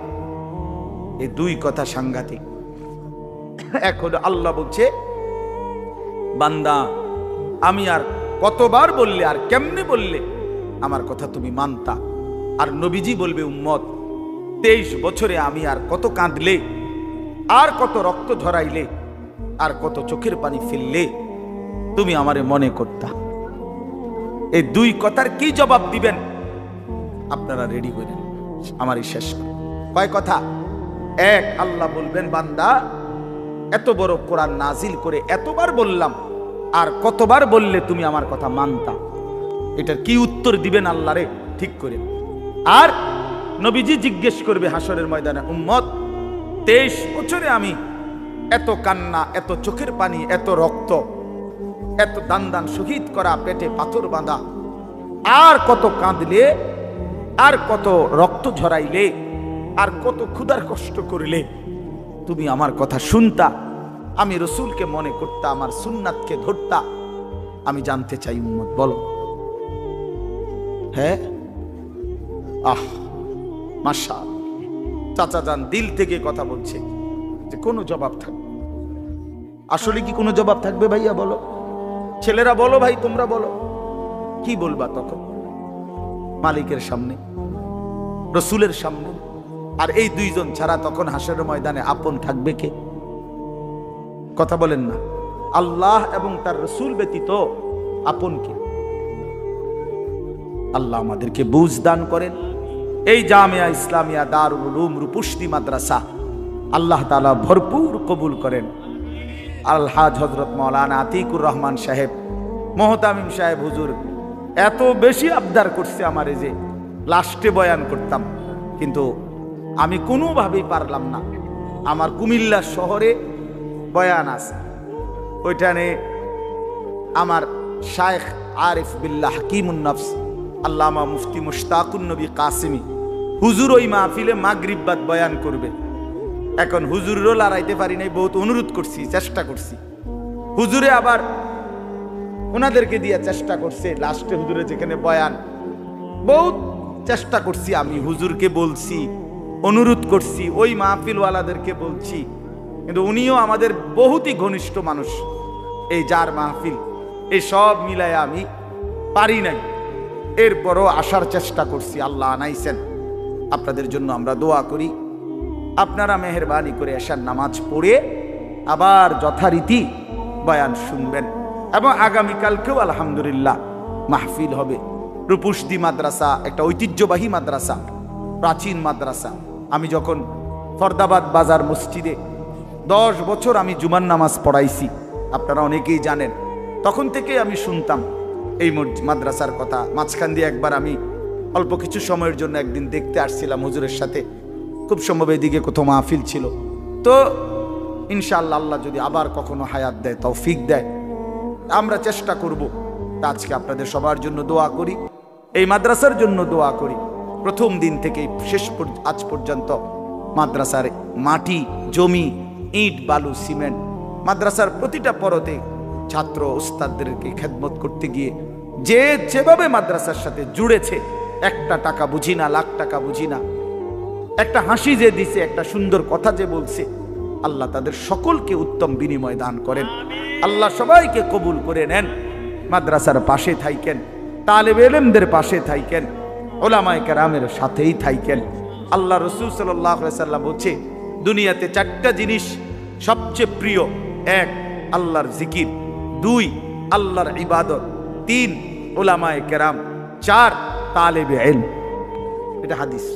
এই দুই কথা সাংঘাতিক। এখন আল্লাহ বলছে, বান্দা আমি আর কতবার বললে আর কেমনে বললে আমার কথা তুমি মানতা? আর নবীজি বলবে, উম্মত 23 বছরে আমি আর কত কাঁদলে, আর কত রক্ত ঝরাইলে, আর কত চোখের পানি ফেললে তুমি আমারে মনে করতা? এই দুই কথার কি জবাব দিবেন? আপনারা রেডি করেন, আমারই শেষ কয় কথা। এক, আল্লাহ বলবেন, বান্দা এত বড় কোরআন নাজিল করে এতবার বললাম, আর কতবার বললে তুমি আমার কথা মানতা? এটার কি উত্তর দিবেন আল্লাহরে? ঠিক করে। আর নবীজি জিজ্ঞেস করবে হাসরের ময়দানে, উম্মত 23 বছরে আমি এত কান্না, এত চোখের পানি, এত রক্ত, এত দান দান শহীদ করা, পেটে পাথর বাঁধা, আর কত কাঁদলে, আর কত রক্ত ঝরাইলে, আর কত ক্ষুধার কষ্ট করলে তুমি আমার কথা শুনতা, আমি রসুলকে মনে করতা, আমার সুন্নাতকে ধরতা? আমি জানতে চাই উম্মত, বলো। হ্যাঁ, আহ মাশাআল্লাহ, চাচা যান দিল থেকে কথা বলছে যে কোনো জবাব থাকবে? আসলে কি কোনো জবাব থাকবে ভাইয়া? বলো, ছেলেরা বলো, ভাই তোমরা বলো, কি বলবা তখন মালিকের সামনে, রসুলের সামনে? আর এই দুইজন ছাড়া তখন হাসরের ময়দানে আপন থাকবে কে? কথা বলেন না। আল্লাহ এবং তার রসুল ব্যতীত আপন কে? আল্লাহ আমাদেরকে বুঝ দান করেন। এই জামিয়া ইসলামিয়া দারুল উলুম রূপসী মাদ্রাসা আল্লাহ তাআলা ভরপুর কবুল করেন। আলহাজ হযরত মাওলানা আতিকুর রহমান সাহেব মোহতামিম সাহেব হুজুর এত বেশি আবদার করছে আমারে যে লাস্টে বয়ান করতাম, কিন্তু আমি কোনোভাবেই পারলাম না। আমার কুমিল্লা শহরে বয়ান আছে, ওইখানে আমার শায়েখ আরিফ বিল্লাহ হাকিমুন নফস আল্লামা মুফতি মুশতাকুন নবী কাসিমি হুজুর ওই মাহফিলে মাগরিব বাদ বয়ান করবে। এখন হুজুরেরও লড়াইতে পারি নাই, বহুত অনুরোধ করছি, চেষ্টা করছি। হুজুরে আবার ওনাদেরকে দিয়ে চেষ্টা করছে। লাস্টে হুজুরে যেখানে বয়ান, বহুত চেষ্টা করছি আমি, হুজুরকে বলছি, অনুরোধ করছি, ওই মাহফিলওয়ালাদেরকে বলছি, কিন্তু উনিও আমাদের বহুতই ঘনিষ্ঠ মানুষ। এই যার মাহফিল এই সব মিলায় আমি পারি নাই, এরপরও আসার চেষ্টা করছি। আল্লাহ আনাইছেন। আপনাদের জন্য আমরা দোয়া করি, আপনারা মেহেরবানি করে এশার নামাজ পড়ে আবার যথারীতি বয়ান শুনবেন। এবং আগামীকালকেও আলহামদুলিল্লাহ মাহফিল হবে। রূপসী মাদ্রাসা একটা ঐতিহ্যবাহী মাদ্রাসা, প্রাচীন মাদ্রাসা। আমি যখন ফরদাবাদ বাজার মসজিদে 10 বছর আমি জুমার নামাজ পড়াইছি, আপনারা অনেকেই জানেন। তখন থেকে আমি শুনতাম এই মাদ্রাসার কথা। মাঝখান দিয়ে একবার আমি অল্প কিছু সময়ের জন্য একদিন দেখতে আসছিলাম হুজুরের সাথে, খুব সম্ভব এদিকে কোথাও মাহফিল ছিল। তো ইনশাআল্লাহ আল্লাহ যদি আবার কখনো হায়াত দেয়, তৌফিক দেয়, আমরা চেষ্টা করব। আজকে আপনাদের সবার জন্য দোয়া করি, এই মাদ্রাসার জন্য দোয়া করি। প্রথম দিন থেকে শেষ আজ পর্যন্ত মাদ্রাসার মাটি, জমি, ইট, বালু, সিমেন্ট, মাদ্রাসার প্রতিটা পরতে ছাত্র ওস্তাদদেরকে খেদমত করতে গিয়ে যে যেভাবে মাদ্রাসার সাথে জুড়েছে, একটা টাকা বুঝি না, লাখ টাকা বুঝি না, একটা হাসি যে দিছে, একটা সুন্দর কথা যে বলছে, আল্লাহ তাদের সকলকে উত্তম বিনিময় দান করেন। আল্লাহ সবাইকে কবুল করে নেন। মাদ্রাসার পাশে থাইকেন, তালেবে ইলমদের পাশে থাইকেন, ওলামায়ে কেরামের সাথেই থাইকেন। আল্লাহ রাসূল সাল্লাল্লাহু আলাইহি সাল্লাম বলছে, দুনিয়াতে 4টা জিনিস সবচেয়ে প্রিয়। 1 আল্লাহর জিকির, 2 আল্লাহর ইবাদত, 3 ওলামায়ে কেরাম, 4 তালেবে ইলম। এটা হাদিস।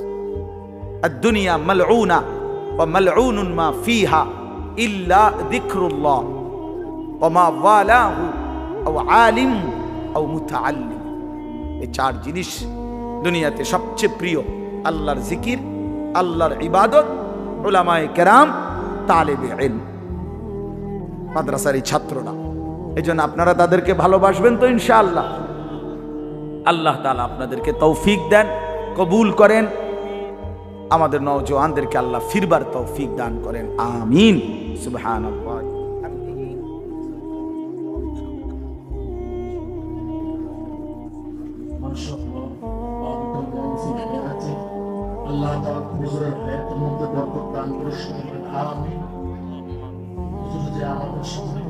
আদ-দুনিয়া মালউনা ওয়া মালউনুন মা ফিহা ইল্লা যিকরুল্লাহ ওয়া মা ওয়ালাহু আও আলিম আও মুতাআল্লিম। এই 4 জিনিস দুনিয়াতে সবচেয়ে প্রিয়। আল্লাহর জিকির, আল্লাহর ইবাদত, উলামায়ে কেরাম, তালেবে ইলম। মাদ্রাসার এই ছাত্ররা, এজন্য আপনারা তাদেরকে ভালোবাসবেন তো ইনশাআল্লাহ। আল্লাহ তাআলা আপনাদেরকে তৌফিক দেন, কবুল করেন। আমাদের নওজওয়ানদেরকে আল্লাহ ফিরবার তৌফিক দান করেন। আমিন। সুবহানাল্লাহ। আল্লাহ তাআলা হুজুরের হায়াতের মধ্যে বরকত দান করে। আমিন। হুজুর যে আমাদের সামনে